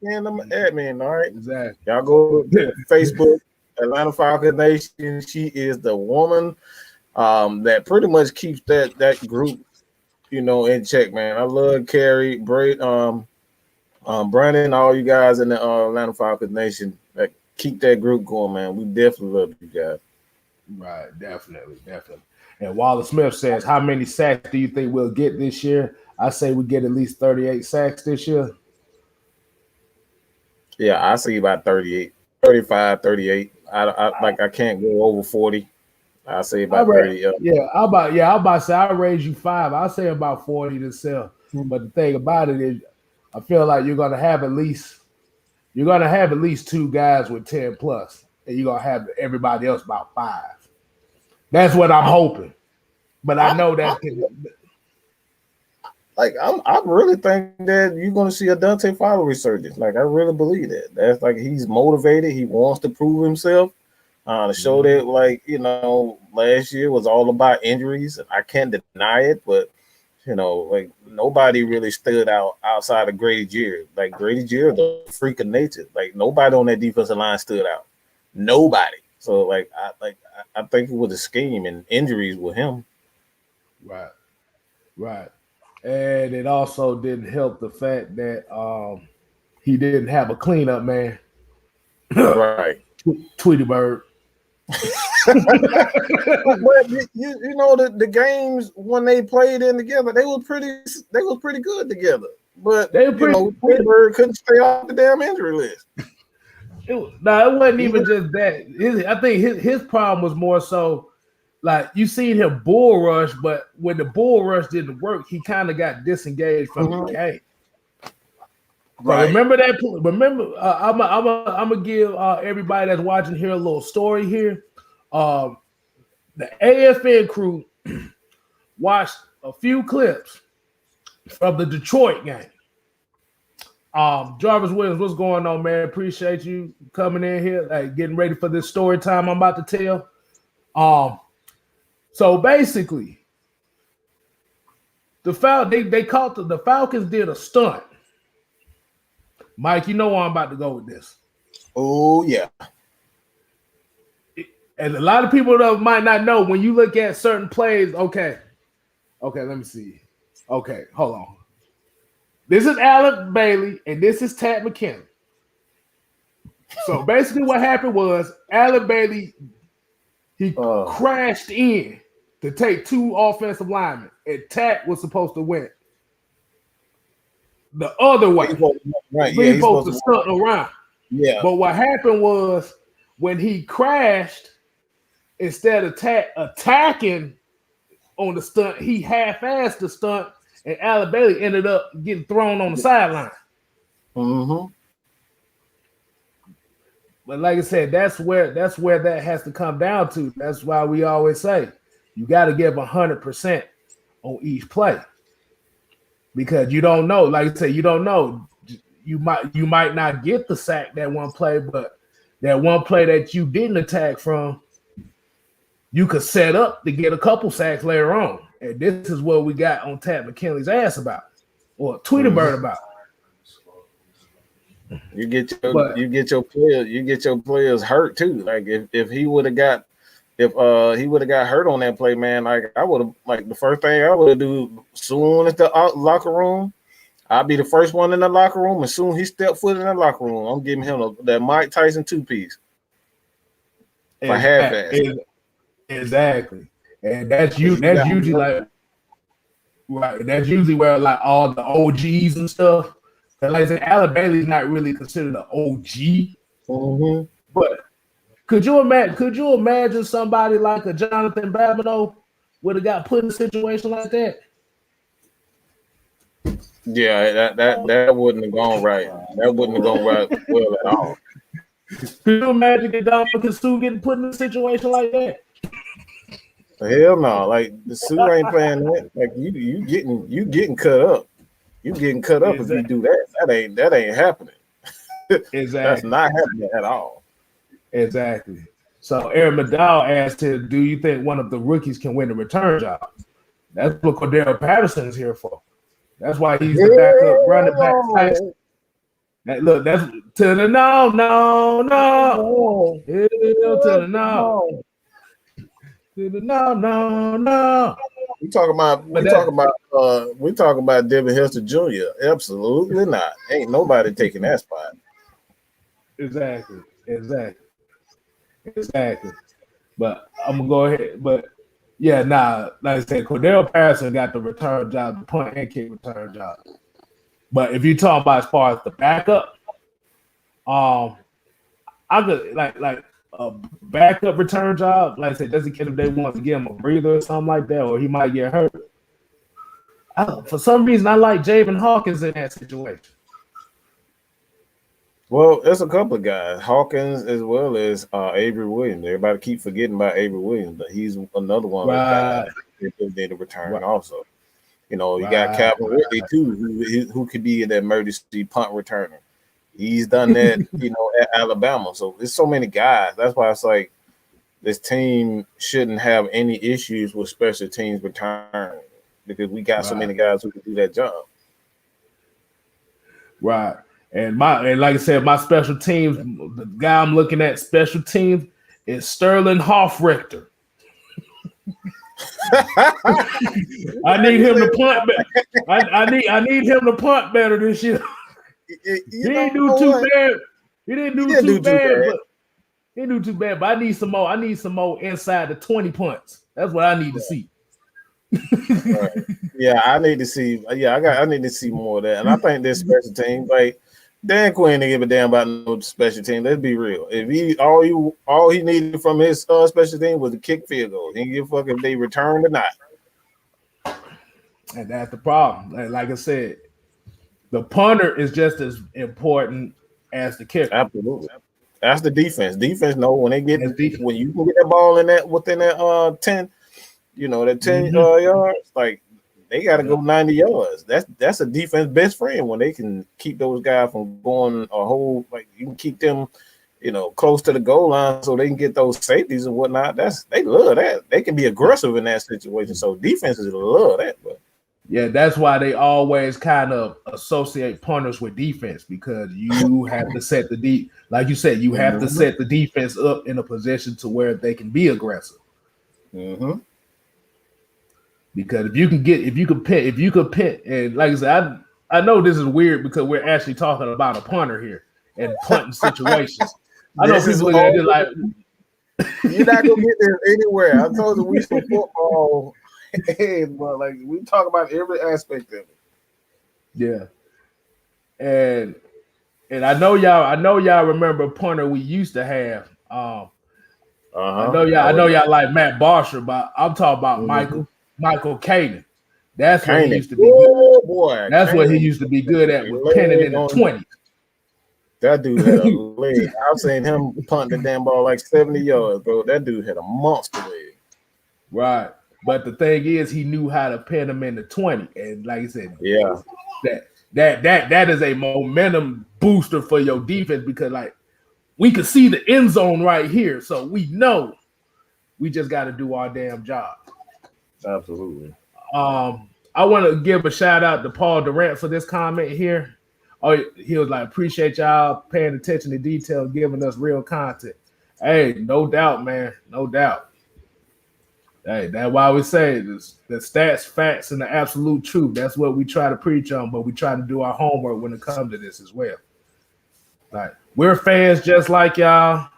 I'm an admin, all right? Exactly. Y'all go to Facebook, Atlanta Falcons Nation. She is the woman that pretty much keeps that group, in check, man. I love Carrie, Brandon, all you guys in the Atlanta Falcons Nation that keep that group going, man. We definitely love you guys. Right, definitely. And Wallace Smith says, how many sacks do you think we'll get this year? I say we get at least 38 sacks this year. Yeah, I see about 38, 35, 38. I can't go over 40. I say about 30. I'm about to say I'll raise you 5. I'll say about 40 to sell. But the thing about it is, I feel like you're gonna have at least 2 guys with 10 plus, and you're gonna have everybody else about 5. That's what I'm hoping. But I know that I really think that you're gonna see a Dante Fowler resurgence. Like I really believe that. That's like he's motivated, he wants to prove himself. To show that, last year was all about injuries. I can't deny it, but nobody really stood out outside of Grady Jarrett. Like Grady Jarrett, the freak of nature. Like nobody on that defensive line stood out. Nobody. So I think it was a scheme and injuries with him. Right. And it also didn't help the fact that he didn't have a cleanup man. Right. Tweety Bird. But the games when they played in together, they were pretty good together. But Tweety Bird couldn't stay off the damn injury list. It wasn't even just that. I think his problem was more so like you seen him bull rush, but when the bull rush didn't work, he kind of got disengaged from the game. Right. Remember that? I'm gonna give everybody that's watching here a little story here. The AFN crew watched a few clips from the Detroit game. Jarvis Williams, what's going on, man? Appreciate you coming in here, getting ready for this story time I'm about to tell. So basically, the Falcons did a stunt. Mike, you know where I'm about to go with this. Oh, yeah. And a lot of people might not know when you look at certain plays. Okay, let me see. Okay, hold on. This is Alec Bailey, and this is Tad McKinnon. So basically what happened was Alec Bailey, he crashed in to take 2 offensive linemen, and Tad was supposed to win the other way. He's supposed to stunt around. Yeah. But what happened was when he crashed, instead of attacking on the stunt, he half-assed the stunt and Alec Bailey ended up getting thrown on the sideline. Mm-hmm. But like I said, that's where that has to come down to. That's why we always say you got to give 100% on each play, because you don't know. Like I said, you don't know. You might not get the sack that one play, but that one play that you didn't attack from, you could set up to get a couple sacks later on. And this is what we got on Tad McKinley's ass about, or Tweeterberg about. You get your players hurt too. Like if he would have got hurt on that play, man, like I would have, like, the first thing I would do soon as the locker room, I'll be the first one in the locker room. As soon as he stepped foot in the locker room, I'm giving him that Mike Tyson 2-piece for half-ass. Exactly, and that's usually like, right. That's usually where like all the OGs and stuff. Like I said, Alec Bailey's not really considered an OG, mm-hmm. but could you imagine somebody like a Jonathan Babineau would have got put in a situation like that? Yeah, that wouldn't have gone right. That wouldn't have gone right well at all. Could you imagine Dominican Sue getting put in a situation like that? Hell no! Like, the Sue ain't playing that. Like, you getting cut up. You getting cut up if you do that. That ain't happening. Exactly. That's not happening at all. Exactly. So Aaron McDowell asked him, do you think one of the rookies can win the return job? That's what Cordell Patterson is here for. That's why he's the backup running back. Look, that's to the no. To the no. To the no. We talking about Devin Hester Jr. Absolutely not. Ain't nobody taking that spot. Exactly. But I'm gonna go ahead. But yeah, like I said, Cordell Patterson got the return job, the punt and kick return job. But if you talk about as far as the backup, I could like a backup return job. Like I said, doesn't care if they want to give him a breather or something like that, or he might get hurt. For some reason, I like Javen Hawkins in that situation. Well, there's a couple of guys, Hawkins as well as Avery Williams. Everybody keep forgetting about Avery Williams, but he's another one that did a return also. You know, you got Calvin Ridley too, who could be in that emergency punt returner. He's done that, at Alabama. So there's so many guys. That's why it's like this team shouldn't have any issues with special teams return, because we got so many guys who can do that job. Right. And like I said, my special teams, the guy I'm looking at special teams is Sterling Hoffrichter. I need him to punt better. I need him to punt better this year. He didn't do too bad. He didn't do too bad, but I need some more. I need some more inside the 20 punts. That's what I need to see. Right. Yeah, I need to see. I need to see more of that. And I think this special team, like, Dan Quinn didn't give a damn about no special team. Let's be real. If he all he needed from his special team was a kick field goal. He didn't give a fuck if they returned or not. And that's the problem. Like I said, the punter is just as important as the kicker. Absolutely. That's the defense. Defense know when you can get that ball within that 10, that 10 yards, like, they got to go 90 yards. That's a defense best friend when they can keep those guys from going a whole, like, you can keep them, close to the goal line so they can get those safeties and whatnot. They love that. They can be aggressive in that situation. So defenses love that. But yeah, that's why they always kind of associate punters with defense, because you have to set like you said, you have to set the defense up in a position to where they can be aggressive. Mm-hmm. Because if you could pit, and like I said, I know this is weird because we're actually talking about a punter here and punting situations. I know people look at it like you're not gonna get this anywhere. I told you we some football, but like we talk about every aspect of it. Yeah, and I know y'all remember a punter we used to have. I know y'all like Matt Barsher, but I'm talking about Michael Caden. That's what he Kane, used to be good. oh boy, That's what he Kane used to be good at, was pinning in the on 20s. that dude had a leg. I've seen him punt the damn ball like 70 yards, bro. That dude had a monster leg. Right. But the thing is, he knew how to pin him in the 20. And like I said, Yeah, that is a momentum booster for your defense, because like we could see the end zone right here. So we know we just got to do our damn job. absolutely. I want to give a shout out to Paul Durant for this comment here. Oh, he was like, appreciate y'all paying attention to detail, giving us real content. Hey, no doubt, man. No doubt. Hey, that's why we say this, the stats, facts, and the absolute truth. That's what we try to preach on, but we try to do our homework when it comes to this as well. Like, we're fans just like y'all,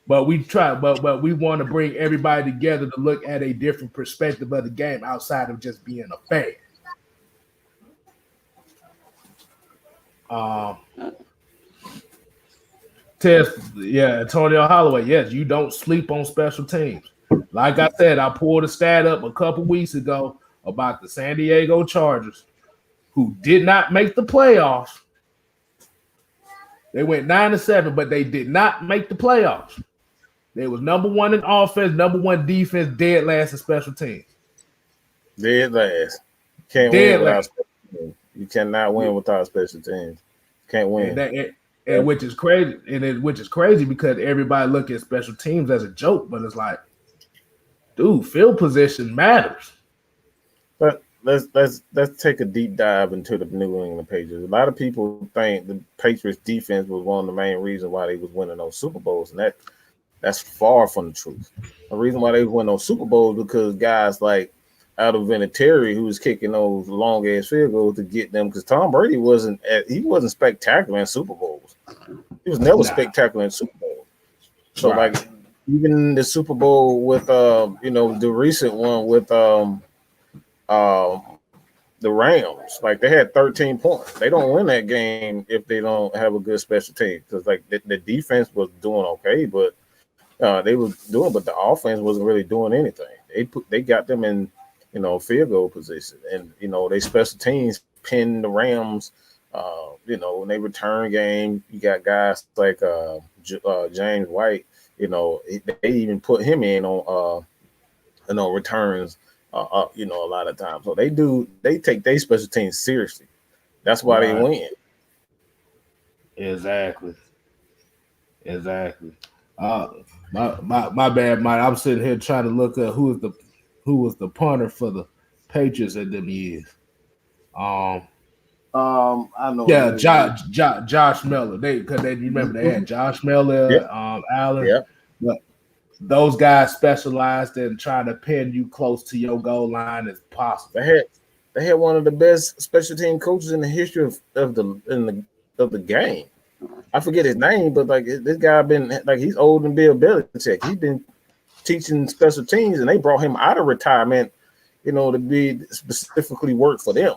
but we try, but we want to bring everybody together to look at a different perspective of the game outside of just being a fan. Antonio Holloway. Yes, you don't sleep on special teams. Like I said, I pulled a stat up a couple weeks ago about the San Diego Chargers, who did not make the playoffs. They went 9-7, but they did not make the playoffs. They was number one in offense, number one defense, dead last in special teams. Dead last. Can't win without special teams. You cannot win without special teams. Can't win. And which is crazy. Which is crazy because everybody look at special teams as a joke, but it's like, dude, field position matters. But let's take a deep dive into the New England Patriots. A lot of people think the Patriots defense was one of the main reasons why they was winning those Super Bowls, and that's far from the truth. The reason why they won those Super Bowls because guys like out of Vinatieri, who was kicking those long ass field goals to get them, because Tom Brady wasn't spectacular in Super Bowls. He was never spectacular in Super Bowls. So like even the Super Bowl with the recent one with the Rams, like they had 13 points. They don't win that game if they don't have a good special team, because like the defense was doing okay, but but the offense wasn't really doing anything. They got them in field goal position, and they special teams pinned the Rams. When they return game, you got guys like James White. They even put him in on returns. A lot of times, so they take their special teams seriously. That's why they win. Exactly. My bad, Mike. I'm sitting here trying to look at who was the punter for the Patriots at them years. I know. Yeah, Josh Miller. Because they remember they had Josh Miller, Allen. Yeah. But those guys specialized in trying to pin you close to your goal line as possible. They had one of the best special team coaches in the history of the game. I forget his name, but like this guy been like he's older than Bill Belichick. He's been teaching special teams, and they brought him out of retirement, to be specifically work for them.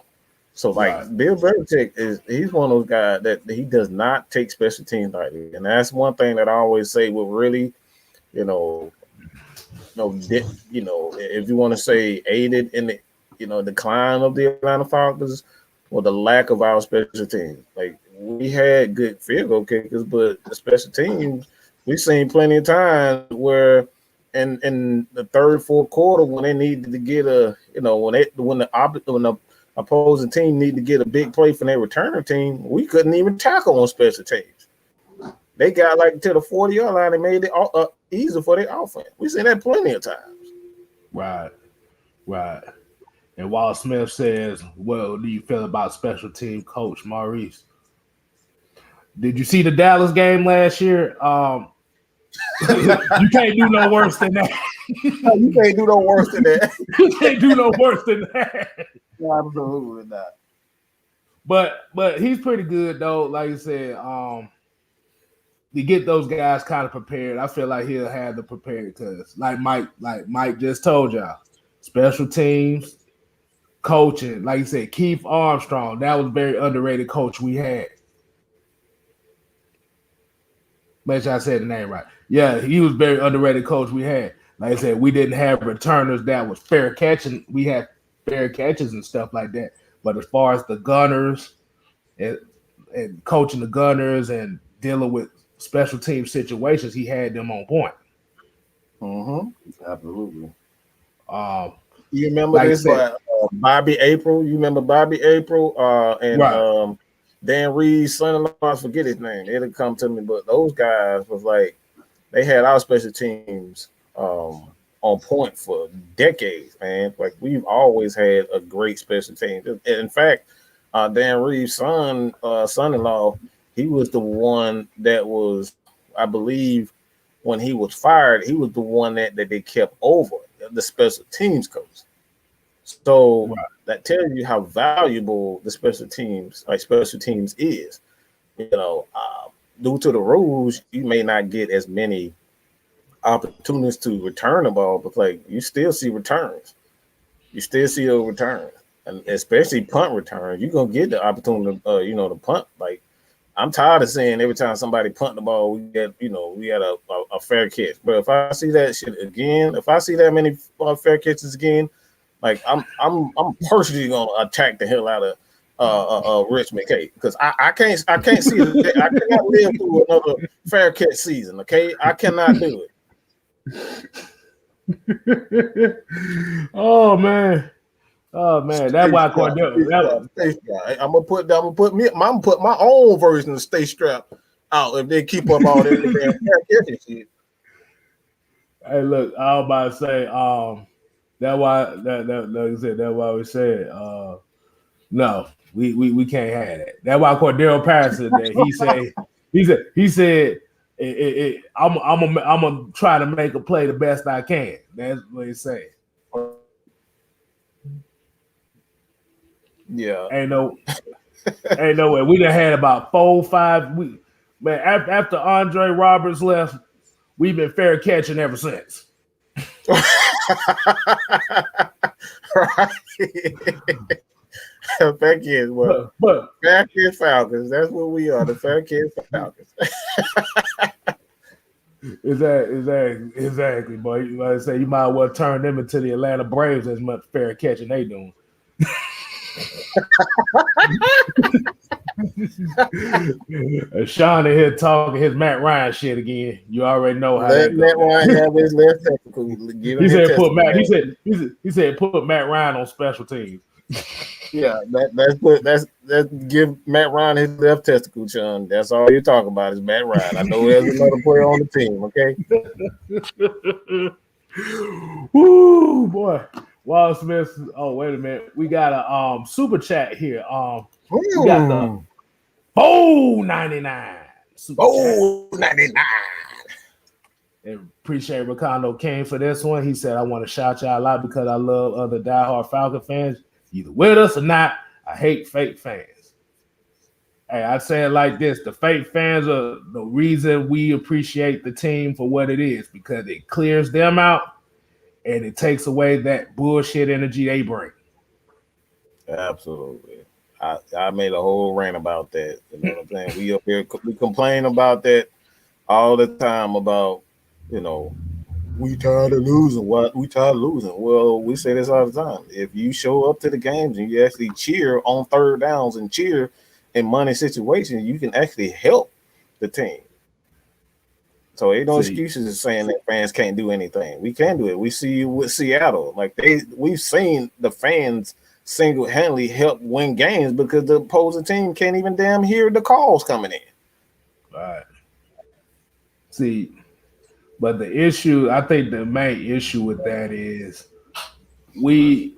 So like Bill Belichick he's one of those guys that he does not take special teams lightly, and that's one thing that I always say will really, if you want to say aided in the decline of the Atlanta Falcons, or the lack of our special teams. Like we had good field goal kickers, but the special teams we've seen plenty of times where in the third, fourth quarter when they needed to get when the opposing team needed to get a big play from their returner team, we couldn't even tackle on special teams. They got like to the 40-yard line and made it easier for their offense. We've seen that plenty of times. Right. And Walt Smith says, "What do you feel about special team coach Maurice? Did you see the Dallas game last year? You can't do no worse than that. You can't do no worse than that. You can't do no worse than that. No, absolutely not. But he's pretty good though. Like you said, to get those guys kind of prepared. I feel like he'll have them prepared because, like Mike just told y'all, special teams, coaching. Like you said, Keith Armstrong. That was a very underrated coach we had. Make sure I said the name right. Yeah, he was very underrated coach we had. Like I said, we didn't have returners that was fair catching. We had fair catches and stuff like that. But as far as the Gunners and coaching the Gunners and dealing with special team situations, he had them on point. Absolutely. Um, You remember like this, Bobby April? You remember Bobby April and right. Dan Reed's son-in-law? I forget his name. It'll come to me, but those guys was like they had our special teams on point for decades, man. Like we've always had a great special team. In fact, Dan Reed's son-in-law, he was the one that was, I believe, when he was fired, he was the one that they kept over, the special teams coach. So right. That tells you how valuable the special teams is. You know, due to the rules, you may not get as many opportunities to return the ball, but like you still see returns. You still see those returns, and especially punt returns. You're gonna get the opportunity, to punt. Like I'm tired of seeing every time somebody punt the ball, we get a fair catch. But if I see that shit again, if I see that many fair catches again, like I'm personally gonna attack the hell out of Rich McKay because I can't see it. I cannot live through another fair catch season. Okay, I cannot do it. Oh man, that's why Cordell. I'm gonna put my own version of Stay Strapped out if they keep up all that damn shit. Hey, look, I was about to say, that's why like I said, that's why we said, no, we can't have that. That's why Cordell Patterson that he said. I'm gonna try to make a play the best I can. That's what he said. Yeah, ain't no way. We done had about 4-5 weeks. Man, after Andre Roberts left, we've been fair catching ever since. Right. Fair kids, but Fair Kid Falcons. That's what we are, the Fair Kid Falcons. Exactly, boy. Like I say, you might well turn them into the Atlanta Braves as much fair catching they doing. Sean in here talking his Matt Ryan shit again. You already know how that Matt Ryan have his left testicle. He said put Matt Ryan on special teams. Yeah, that's give Matt Ryan his left testicle, Sean. That's all you're talking about is Matt Ryan. I know there's another player on the team, okay? Woo, boy. Wall Smith. Oh, wait a minute. We got a super chat here. We got the $4.99 super $4.99. And appreciate Ricardo King for this one. He said, I want to shout y'all out because I love other diehard Falcon fans. Either with us or not, I hate fake fans. Hey, I say it like this. The fake fans are the reason we appreciate the team for what it is because it clears them out and it takes away that bullshit energy they bring. Absolutely. I made a whole rant about that. You know what I'm saying? We up here, we complain about that all the time about, we tired of losing. What? We tired of losing. Well, we say this all the time. If you show up to the games and you actually cheer on third downs and cheer in money situations, you can actually help the team. So ain't no excuses saying that fans can't do anything. We can do it. We see with Seattle. We've seen the fans single-handedly help win games because the opposing team can't even damn hear the calls coming in. Right. See, but the issue, I think the main issue with that is we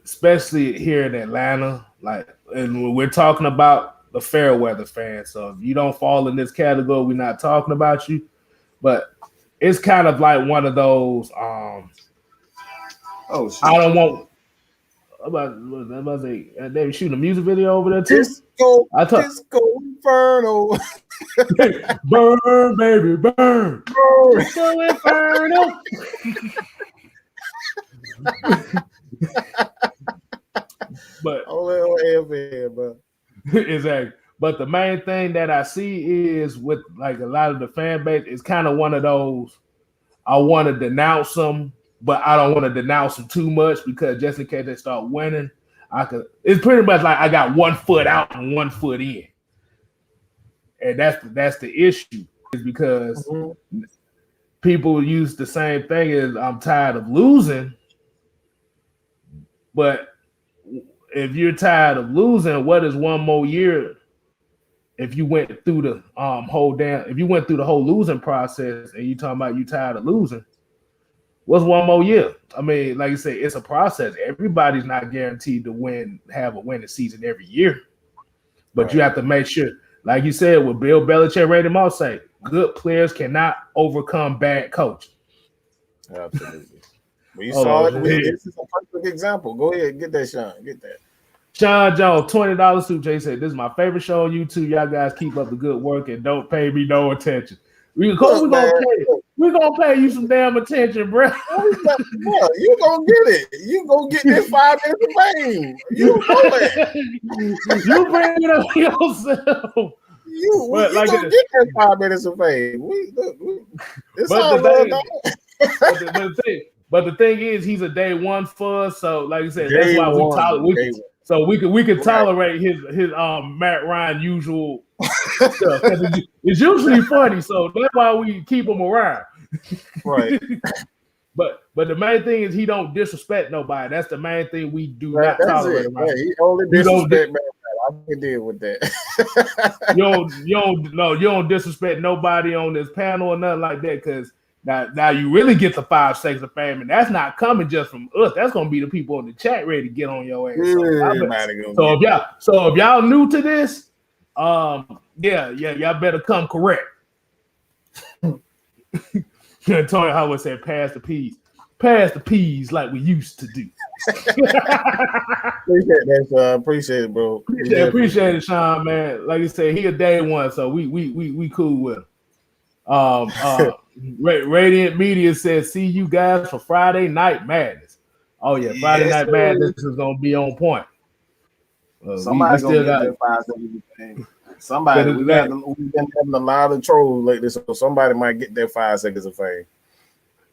especially here in Atlanta, and we're talking about the fair weather fans. So if you don't fall in this category, we're not talking about you. But it's kind of like one of those. I don't want. About say they shooting a music video over there too. Disco Inferno. Burn, baby, burn. Disco Inferno. But exactly. But the main thing that I see is with a lot of the fan base is kind of one of those. I want to denounce them but I don't want to denounce them too much because just in case they start winning, it's pretty much like I got 1 foot out and 1 foot in. And that's the issue, is because people use the same thing as I'm tired of losing. But if you're tired of losing, what is one more year? If you went through the whole losing process and you talking about you tired of losing, what's one more year? I mean, like you say, it's a process. Everybody's not guaranteed to have a winning season every year. But you have to make sure, like you said, what Bill Belichick, Randy Moss say, good players cannot overcome bad coaching. Absolutely. Well, you saw it. This is a perfect example. Go ahead, get that, Sean. Get that. Sean Jones, $20 Super J said, "This is my favorite show on YouTube. Y'all guys keep up the good work and don't pay me no attention. We're gonna pay you some damn attention, bro. You gonna get it. You gonna get this 5 minutes of fame. You know it. You bring it up yourself. You gonna get that 5 minutes of fame. But the thing is, he's a day one for us. So, like you said, that's why we could tolerate his Matt Ryan usual stuff. It's usually funny, so that's why we keep him around. Right. But the main thing is he don't disrespect nobody. That's the main thing we do not tolerate. Right. He only disrespect man. I can deal with that. you don't disrespect nobody on this panel or nothing like that, because now you really get the 5 seconds of fame, and that's not coming just from us. That's gonna be the people in the chat ready to get on your ass. So if y'all new to this, y'all better come correct. Tony Howard said, "Pass the peas like we used to do." Appreciate that, Sean. Appreciate it, bro. Appreciate it, Sean, man. Like you said, he a day one, so we cool with him. Radiant Media says, "See you guys for Friday Night Madness." Oh yeah, Friday Night Madness is gonna be on point. Somebody still got that 5 seconds. Somebody we've been having a lot of trolls lately, so somebody might get their 5 seconds of fame.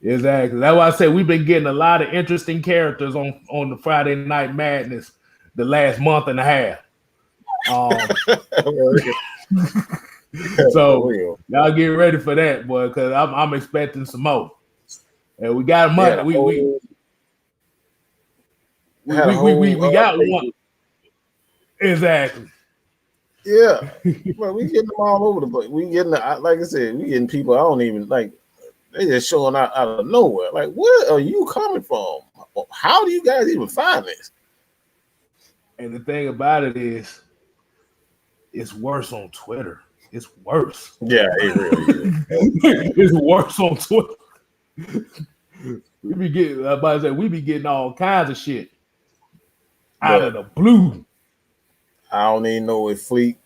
Exactly. That's why I said we've been getting a lot of interesting characters on the Friday Night Madness the last month and a half. So y'all get ready for that, boy, because I'm expecting some more. And we got money. We got one. Exactly. Yeah, well, we getting them all over the place. We getting, like I said, we getting people I don't even like. They just showing out of nowhere. Like, where are you coming from? How do you guys even find this? And the thing about it is, it's worse on Twitter. It's worse. Yeah, it really is. It's worse on Twitter. We be getting all kinds of shit out of the blue. I don't even know if Fleet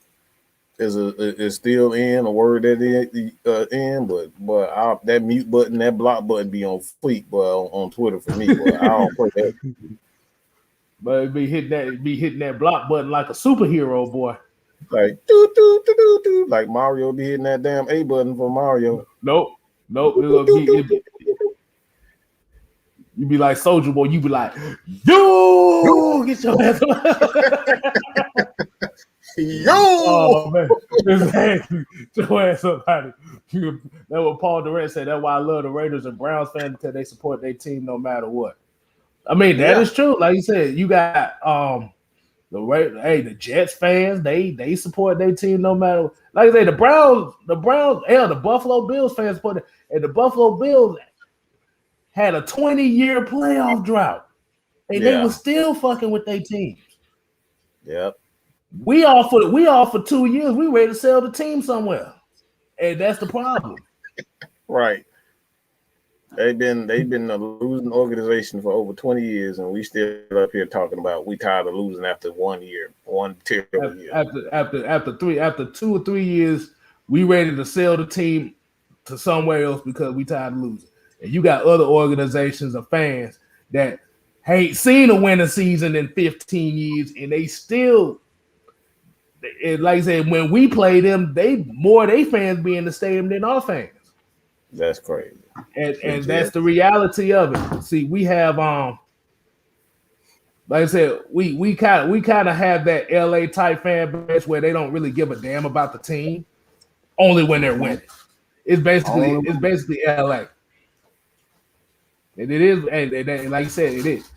is still in a word that is in, but that mute button, that block button be on Fleet, but on Twitter for me. But I don't put that. But it be hitting that block button like a superhero, boy. Like do, like Mario be hitting that damn A button for Mario. Nope. You be like Soldier Boy. You be like, yo, get your ass. Yo, oh man, exactly. Get your ass up, honey. That's what Paul Durant said. That's why I love the Raiders and Browns fans, because they support their team no matter what. I mean, that is true. Like you said, you got the Jets fans. They support their team no matter what. Like I say, the Browns, the Buffalo Bills fans support it, and the Buffalo Bills had a 20-year playoff drought, and they were still fucking with their teams. Yep. We all for 2 years. We ready to sell the team somewhere, and that's the problem. Right. They've been a losing organization for over 20 years, and we still up here talking about we tired of losing after 1 year, one terrible year. After 2 or 3 years, we ready to sell the team to somewhere else because we tired of losing. And you got other organizations of fans that ain't seen a winning season in 15 years, and they still, like I said, when we play them, they fans be in the stadium than our fans. That's crazy. And that's the reality of it. See, we have like I said, we kind of have that LA type fan base where they don't really give a damn about the team, only when they're winning. It's basically LA. And it is, and like you said, it is.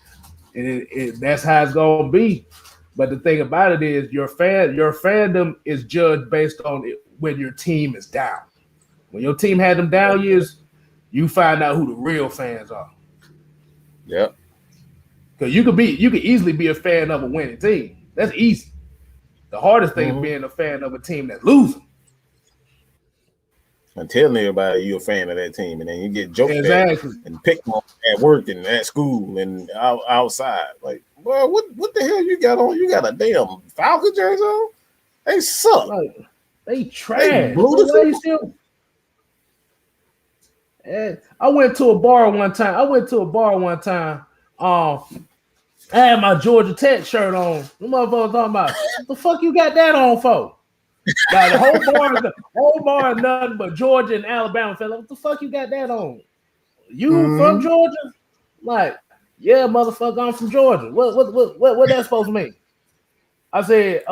And that's how it's gonna be. But the thing about it is your fandom is judged based on it when your team is down. When your team had them down years, you find out who the real fans are. Yep. Because you could easily be a fan of a winning team. That's easy. The hardest thing is being a fan of a team that's losing. And telling everybody you're a fan of that team, and then you get joked at and picked on at work and at school and outside. Like, boy, what the hell you got on? You got a damn Falcons jersey on? They suck. Like, they trash. I went to a bar one time. I had my Georgia Tech shirt on. The motherfucker talking about, what the fuck you got that on for? Like the whole bar is nothing but Georgia and Alabama fella. What the fuck you got that on? You from Georgia? Like, yeah, motherfucker, I'm from Georgia. What that's supposed to mean? I said,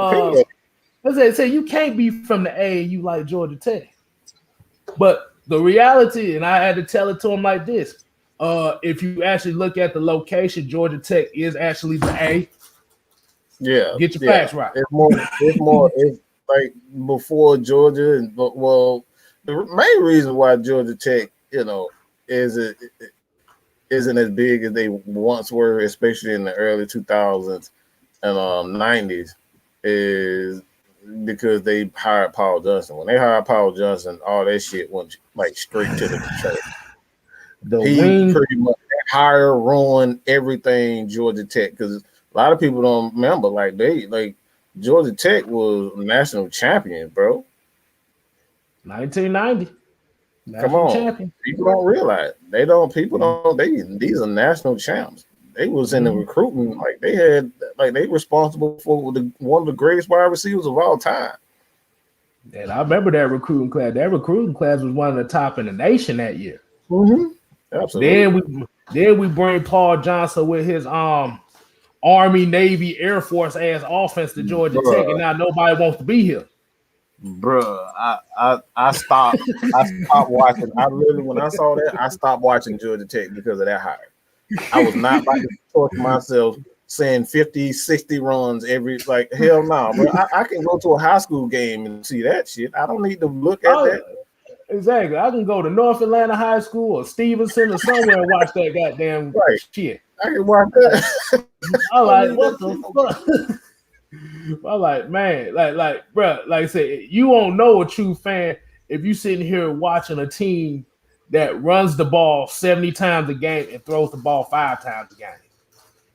you can't be from the A and you like Georgia Tech. But the reality, and I had to tell it to him like this. If you actually look at the location, Georgia Tech is actually the A. Yeah. Get your facts right. It's like before Georgia, the main reason why Georgia Tech, isn't as big as they once were, especially in the early 2000s and 90s, is because they hired Paul Johnson. When they hired Paul Johnson, all that shit went like straight to the trash. Pretty much hire ruined everything Georgia Tech, because a lot of people don't remember. Georgia Tech was national champion, bro. 1990. Come on, champion. People don't realize. These are national champs. They was in the recruiting, they responsible for one of the greatest wide receivers of all time. And I remember that recruiting class. That recruiting class was one of the top in the nation that year. Absolutely. Then we bring Paul Johnson with his Army, Navy, Air Force ass offense to Georgia Tech, and now nobody wants to be here. Bruh, I stopped watching. When I saw that, I stopped watching Georgia Tech because of that hire. I was not about to torture myself saying 50, 60 runs hell no, bro. I can go to a high school game and see that shit. I don't need to look at that. Exactly. I can go to North Atlanta High School or Stevenson or somewhere and watch that goddamn shit. I can watch that. I'm like, what the fuck? I'm like, man, bro, like I said, you won't know a true fan if you sitting here watching a team that runs the ball 70 times a game and throws the ball 5 times a game.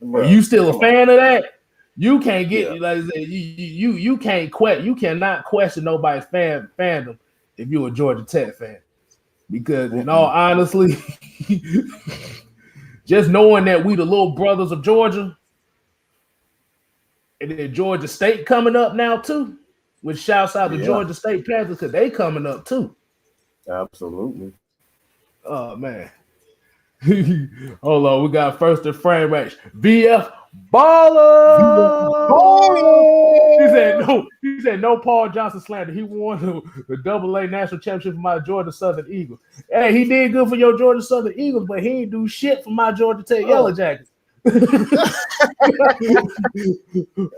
Bro, are you still a fan of that? You can't get like I said, you can't you cannot question nobody's fandom if you're a Georgia Tech fan. Because in all honestly, just knowing that we the little brothers of Georgia, and then Georgia State coming up now too, which shouts out to Georgia State Panthers because they coming up too. Absolutely. Oh man. Hold on, we got first and frame match. VF Baller. He said no Paul Johnson slander. He won the AA national championship for my Georgia Southern Eagles. Hey, he did good for your Georgia Southern Eagles, but he ain't do shit for my Georgia Tech Yellow Jackets.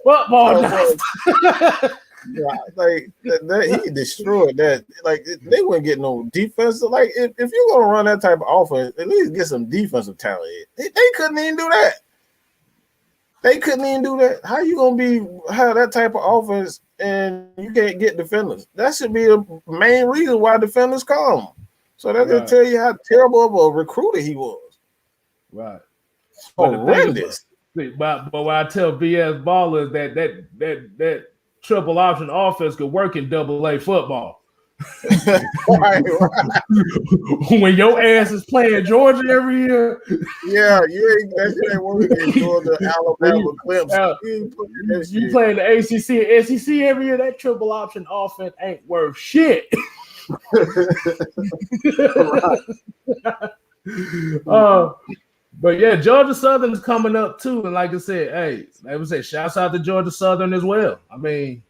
Fuck Paul Johnson. He destroyed that. They wouldn't get no defense. If you're gonna run that type of offense, at least get some defensive talent. They couldn't even do that. How you gonna have that type of offense and you can't get defenders? That should be the main reason why defenders come. So that will tell you how terrible of a recruiter he was. Right. Horrendous. But what I tell VS Ballers that triple option offense could work in AA football. right. When your ass is playing Georgia every year, that shit ain't working in Georgia, Alabama, Clemson. You playing the ACC and SEC every year. That triple option offense ain't worth shit. But yeah, Georgia Southern is coming up too, and like I said, hey, like I said, shouts out to Georgia Southern as well. I mean,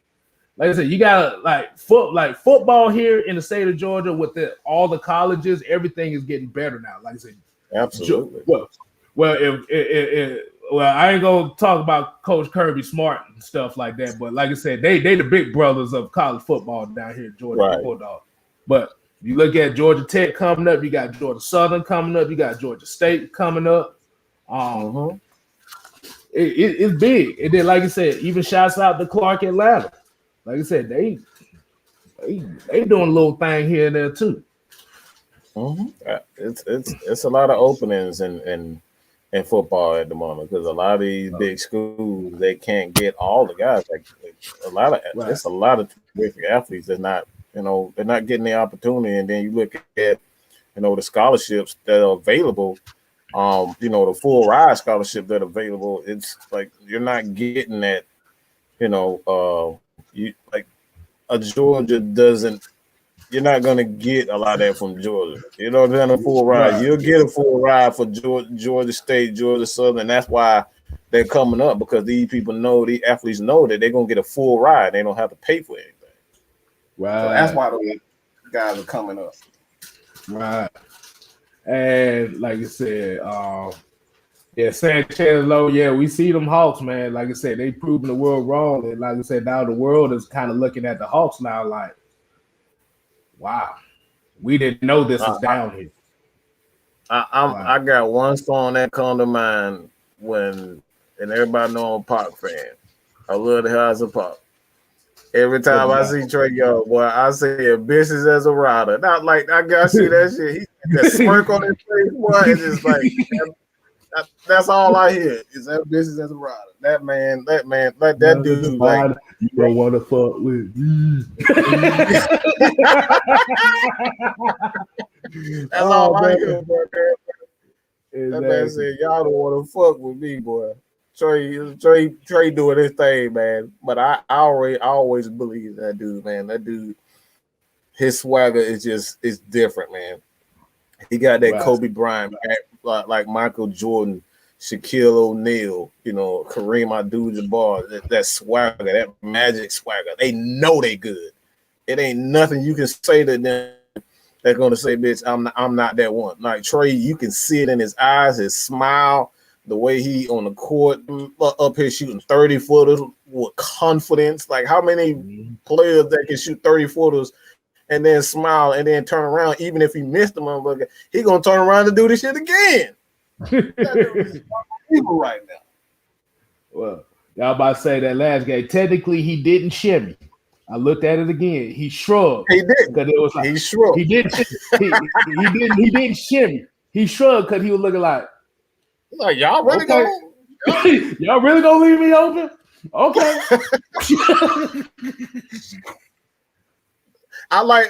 like I said, you got like football here in the state of Georgia with all the colleges, everything is getting better now. Like I said, absolutely. Well, I ain't gonna talk about Coach Kirby Smart and stuff like that, but like I said, they the big brothers of college football down here in Georgia, right. Bulldog. But you look at Georgia Tech coming up, you got Georgia Southern coming up, you got Georgia State coming up. It's big. And then, like I said, even shouts out to Clark Atlanta. Like I said, they doing a little thing here and there too. It's a lot of openings in football at the moment because a lot of these big schools they can't get all the guys. Like it's a lot of terrific athletes that's not. They're not getting the opportunity, and then you look at, the scholarships that are available. The full ride scholarship that are available. It's like you're not getting that. A Georgia doesn't. You're not gonna get a lot of that from Georgia. A full ride. Right. You'll get a full ride for Georgia State, Georgia Southern. That's why they're coming up because these athletes know that they're gonna get a full ride. They don't have to pay for anything. Right. So that's why those guys are coming up. Right. And like I said, Sanchez Low, we see them Hawks, man. Like I said, they proving the world wrong. And like I said, now the world is kind of looking at the Hawks now like, wow, we didn't know this was down here. I got one song that come to mind and everybody know I'm a Pac fan. I love the house of Pac. Every time I see Trey Young, boy, I say ambitious as a rider. Not like I gotta see that shit. He that smirk on his face, boy. It's just like that's all I hear is ambitious as a rider. That man, like that dude, like you don't want to fuck with. That's all I hear, boy. That man said, "Y'all don't want to fuck with me, boy." Trey doing his thing, man. But I always believe that dude, man. That dude, his swagger is different, man. He got that Kobe Bryant, like Michael Jordan, Shaquille O'Neal, Kareem Abdul-Jabbar, that swagger, that magic swagger. They know they good. It ain't nothing you can say to them that's gonna say, bitch, I'm not that one. Like Trey, you can see it in his eyes, his smile. The way he on the court up here shooting 30-footers with confidence. Like how many players that can shoot 30-footers and then smile and then turn around, even if he missed the motherfucker, he gonna turn around and do this shit again. People right now. Well, y'all about to say that last game. Technically, he didn't shimmy. I looked at it again. He shrugged. He did because it was like he shrugged. He didn't. He didn't shimmy. He shrugged because he was looking like. Like y'all really y'all really gonna leave me open? Okay. I like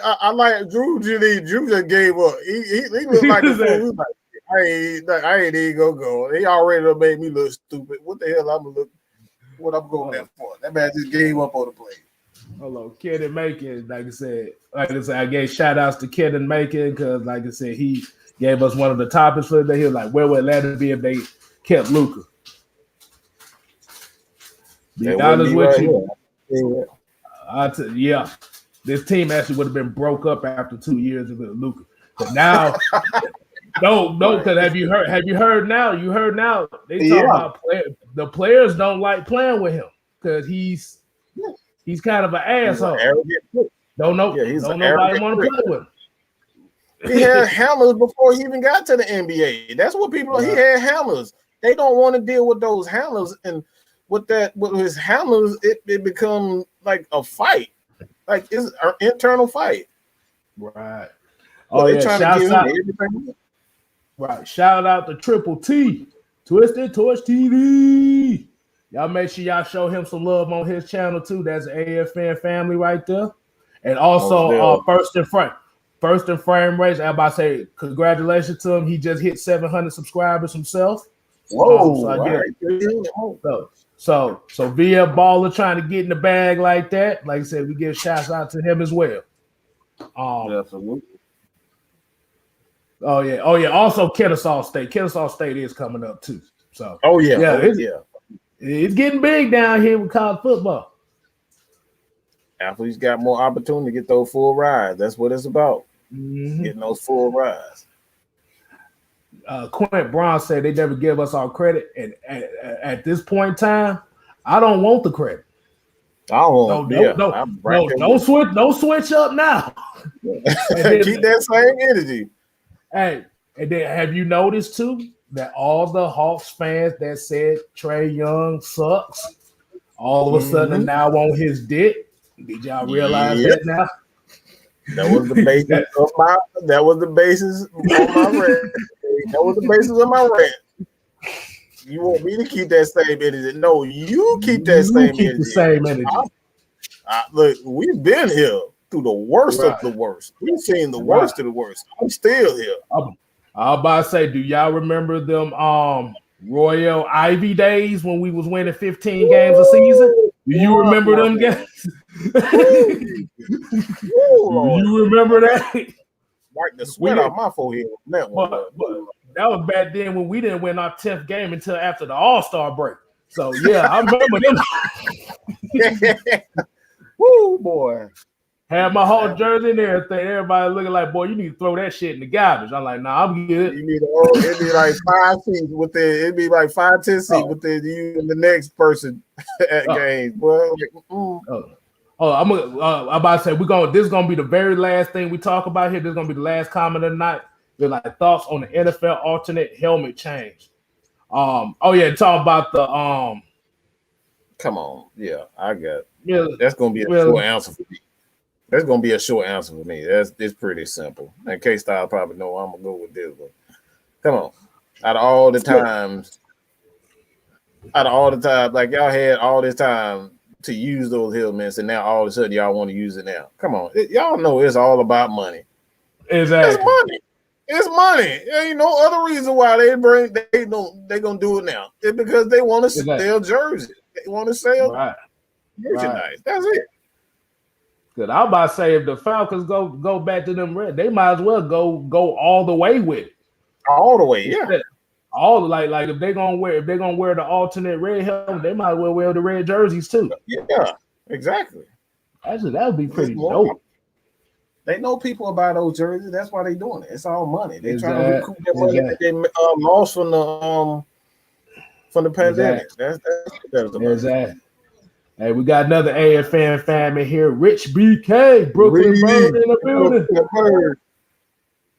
Drew. Drew just gave up. He looked like a fool. He was like, I ain't even gonna go. He already done made me look stupid. What the hell what I'm going there for? That man just gave up on the play. Hello, Kenan Macon. Like I said, I gave shout outs to Kenan Macon because, like I said, he gave us one of the topics for the day. He was like, where would Atlanta be if they kept Luka? Be honest with you. This team actually would have been broke up after 2 years of Luka. But now, no, because have you heard now? You heard now. They talk about the players don't like playing with him because he's kind of an asshole. Don't nobody want to play with him. He had handlers before he even got to the NBA. That's what people. He had handlers. They don't want to deal with those handlers, and with his handlers, it becomes like a fight, like it's an internal fight. Right. Trying to give him everything. Right. Shout out to Triple T, Twisted Torch TV. Y'all make sure y'all show him some love on his channel too. That's AFN family right there, and also First and Frame Race. I'm about to say congratulations to him. He just hit 700 subscribers himself. Whoa! So VF Baller trying to get in the bag like that. Like I said, we give shouts out to him as well. Absolutely. Oh yeah. Also, Kennesaw State. Kennesaw State is coming up too. So. It's getting big down here with college football. Athletes got more opportunity to get those full rides. That's what it's about. Mm-hmm. Getting those full rides. Quint Brown said they never give us our credit, and at this point in time, I don't want the credit. I don't want. Don't switch up now. Keep that same energy. Hey, and then have you noticed too that all the Hawks fans that said Trae Young sucks, all of a sudden are now on his dick? Did y'all realize that now? That was the basis of my. That was the basis of my rant. That was the basis of my rant. You want me to keep that same energy? No, you keep that same energy. Look, we've been here through the worst of the worst. We've seen the worst of the worst. I'm still here. I was about to say, do y'all remember them Royal Ivy days when we was winning 15 games a season? Do you remember them games? Do you remember that? Wipe the sweat off my forehead. But that was back then when we didn't win our 10th game until after the All-Star break. So yeah, I remember them. Woo, boy. Had my whole jersey and everything. Everybody looking like, boy, you need to throw that shit in the garbage. I'm like, nah, I'm good. You need it'd be like 5 seats it'd be like 5, 10 seats within you and the next person at games. Boy. I'm about to say this is gonna be the very last thing we talk about here. This is gonna be the last comment of the night. They're like thoughts on the NFL alternate helmet change. Talk about the Come on, yeah, I got it. Yeah, that's gonna be a short answer for me. That's gonna be a short answer for me. It's pretty simple. And Kstylz probably know I'm gonna go with this, but come on. Out of all the times, like y'all had all this time to use those helmets, and now all of a sudden y'all want to use it now. Come on, y'all know it's all about money. Exactly, it's money. It's money. There ain't no other reason why they gonna do it now. It's because they want to sell jerseys. They want to sell merchandise. Right. That's it. Good. I was about to say if the Falcons go back to them red, they might as well go all the way with it. All the way, yeah. All like if they're gonna wear the alternate red helmet, they might as well wear the red jerseys too. Yeah, exactly. Actually, that would be pretty dope. They know people buy those jerseys. That's why they doing it. It's all money. They trying to recoup that money that they lost from the pandemic. That's exactly. Hey, we got another AFN family here. Rich BK, Brooklyn Bird in the building.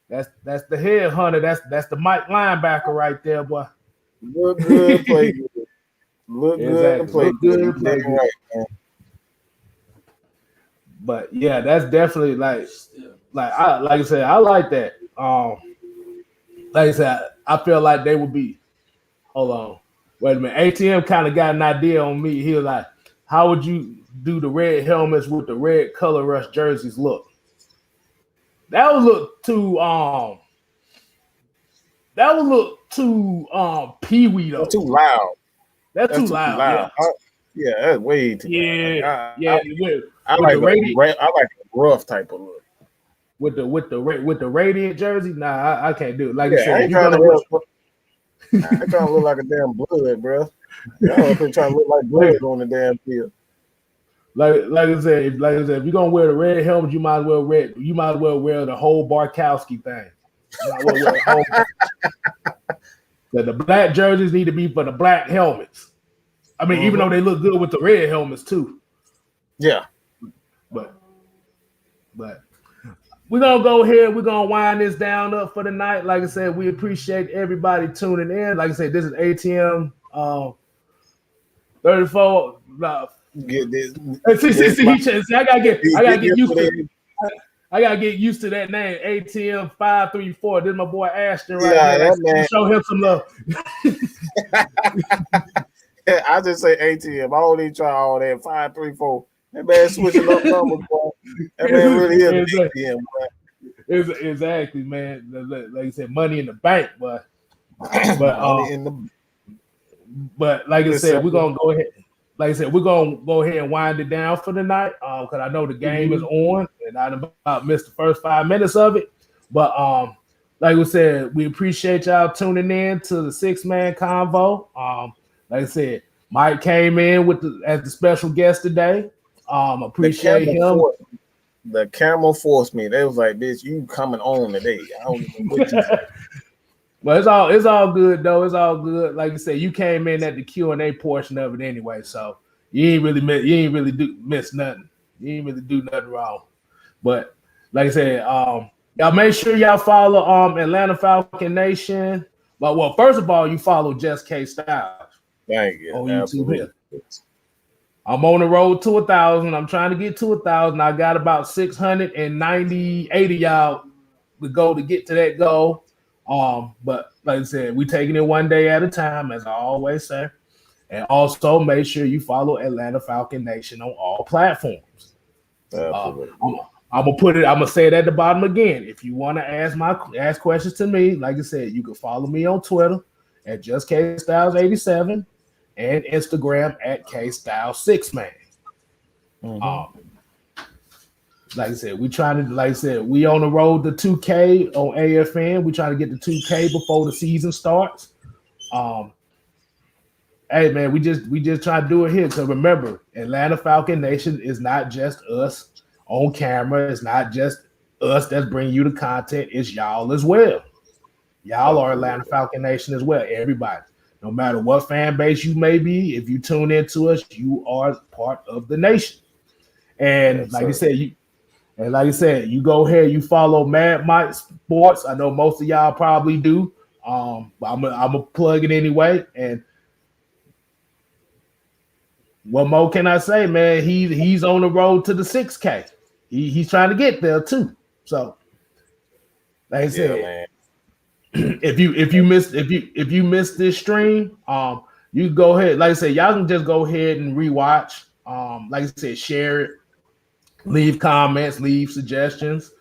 That's the head hunter. That's the Mike linebacker right there, boy. Look good, play good. Look good, play good. Play good. Right, man. But yeah, that's definitely like I said, I like that. Like I said, I feel like they would be. Hold on, wait a minute. ATM kind of got an idea on me. He was like, "How would you do the red helmets with the red color rush jerseys look?" That would look too peewee though. Too loud. That's too loud. Yeah, that's way too loud. I like a rough type of look. With the radiant jersey, nah, I can't do it. Like you said, I ain't trying to look like a damn blood, bro. Y'all trying to look like blood on the damn field. Like I said, if you're gonna wear the red helmet, you might as well wear the whole Barkowski thing. The black jerseys need to be for the black helmets. I mean, even though they look good with the red helmets too. Yeah. But we're gonna go ahead. We're gonna wind this down up for the night. Like I said, we appreciate everybody tuning in. Like I said, this is ATM 34. Get this. See, I gotta get used to it. I gotta get used to that name, ATM 534. This is my boy Ashton right there. Show him some love. I just say ATM. I don't even try all that 534. That man switching up numbers, bro. That man really is ATM, bro. Exactly, man. Like you said, money in the bank, but like I said, we're gonna go ahead. like I said, we're gonna go ahead and wind it down for the night. Because I know the game is on, and I about missed the first 5 minutes of it. But like we said, we appreciate y'all tuning in to the 6-man convo. Like I said, Mike came in as the special guest today. Appreciate him. The camera forced me. They was like, "Bitch, you coming on today?" I don't even know what you say. Well, it's all good though. It's all good. Like I said, you came in at the Q&A portion of it anyway, so you ain't really miss nothing. You ain't really do nothing wrong. But like I said, y'all make sure y'all follow Atlanta Falcon Nation. But well, first of all, you follow Just Kstylz. Thank you. On YouTube here. I'm on the road to 1,000. I'm trying to get to 1,000. I got about 698 of y'all to go to get to that goal. But like I said, we taking it one day at a time, as I always say. And also make sure you follow Atlanta Falcon Nation on all platforms. I'm gonna say it at the bottom again. If you want to ask questions to me, like I said, you can follow me on Twitter at just Kstylz87 and Instagram at Kstylz6man. Like I said, we on the road to 2K on AFN. We trying to get to 2K before the season starts. Hey man, we just try to do it here. So remember, Atlanta Falcon Nation is not just us on camera. It's not just us that's bringing you the content. It's y'all as well. Y'all are Atlanta Falcon Nation as well. Everybody, no matter what fan base you may be, if you tune into us, you are part of the nation. And like I said, you go ahead, you follow Mad Mike Sports. I know most of y'all probably do. But I'm gonna plug it anyway. And what more can I say, man? He's on the road to the 6K. He's trying to get there too. So, like I said, man. if you missed this stream, you go ahead. Like I said, y'all can just go ahead and rewatch. Like I said, share it. Leave comments, leave suggestions.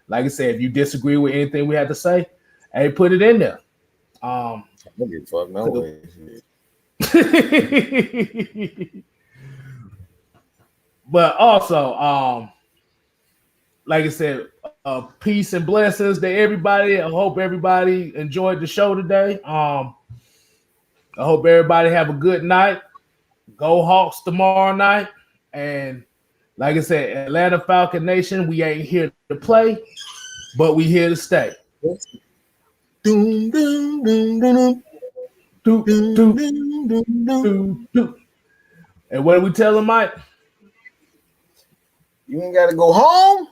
Like I said, if you disagree with anything we had to say, hey, put it in there. No way. But also, like I said, peace and blessings to everybody. I hope everybody enjoyed the show today. I hope everybody have a good night. Go Hawks tomorrow night. And like I said, Atlanta Falcon Nation, we ain't here to play, but we here to stay. And what do we tell him, Mike? You ain't got to go home,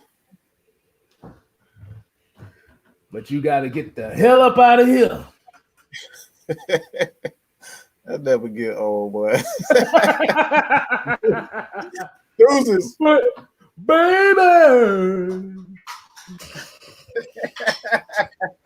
but you got to get the hell up out of here. That never get old, boy. Deuces. Baby.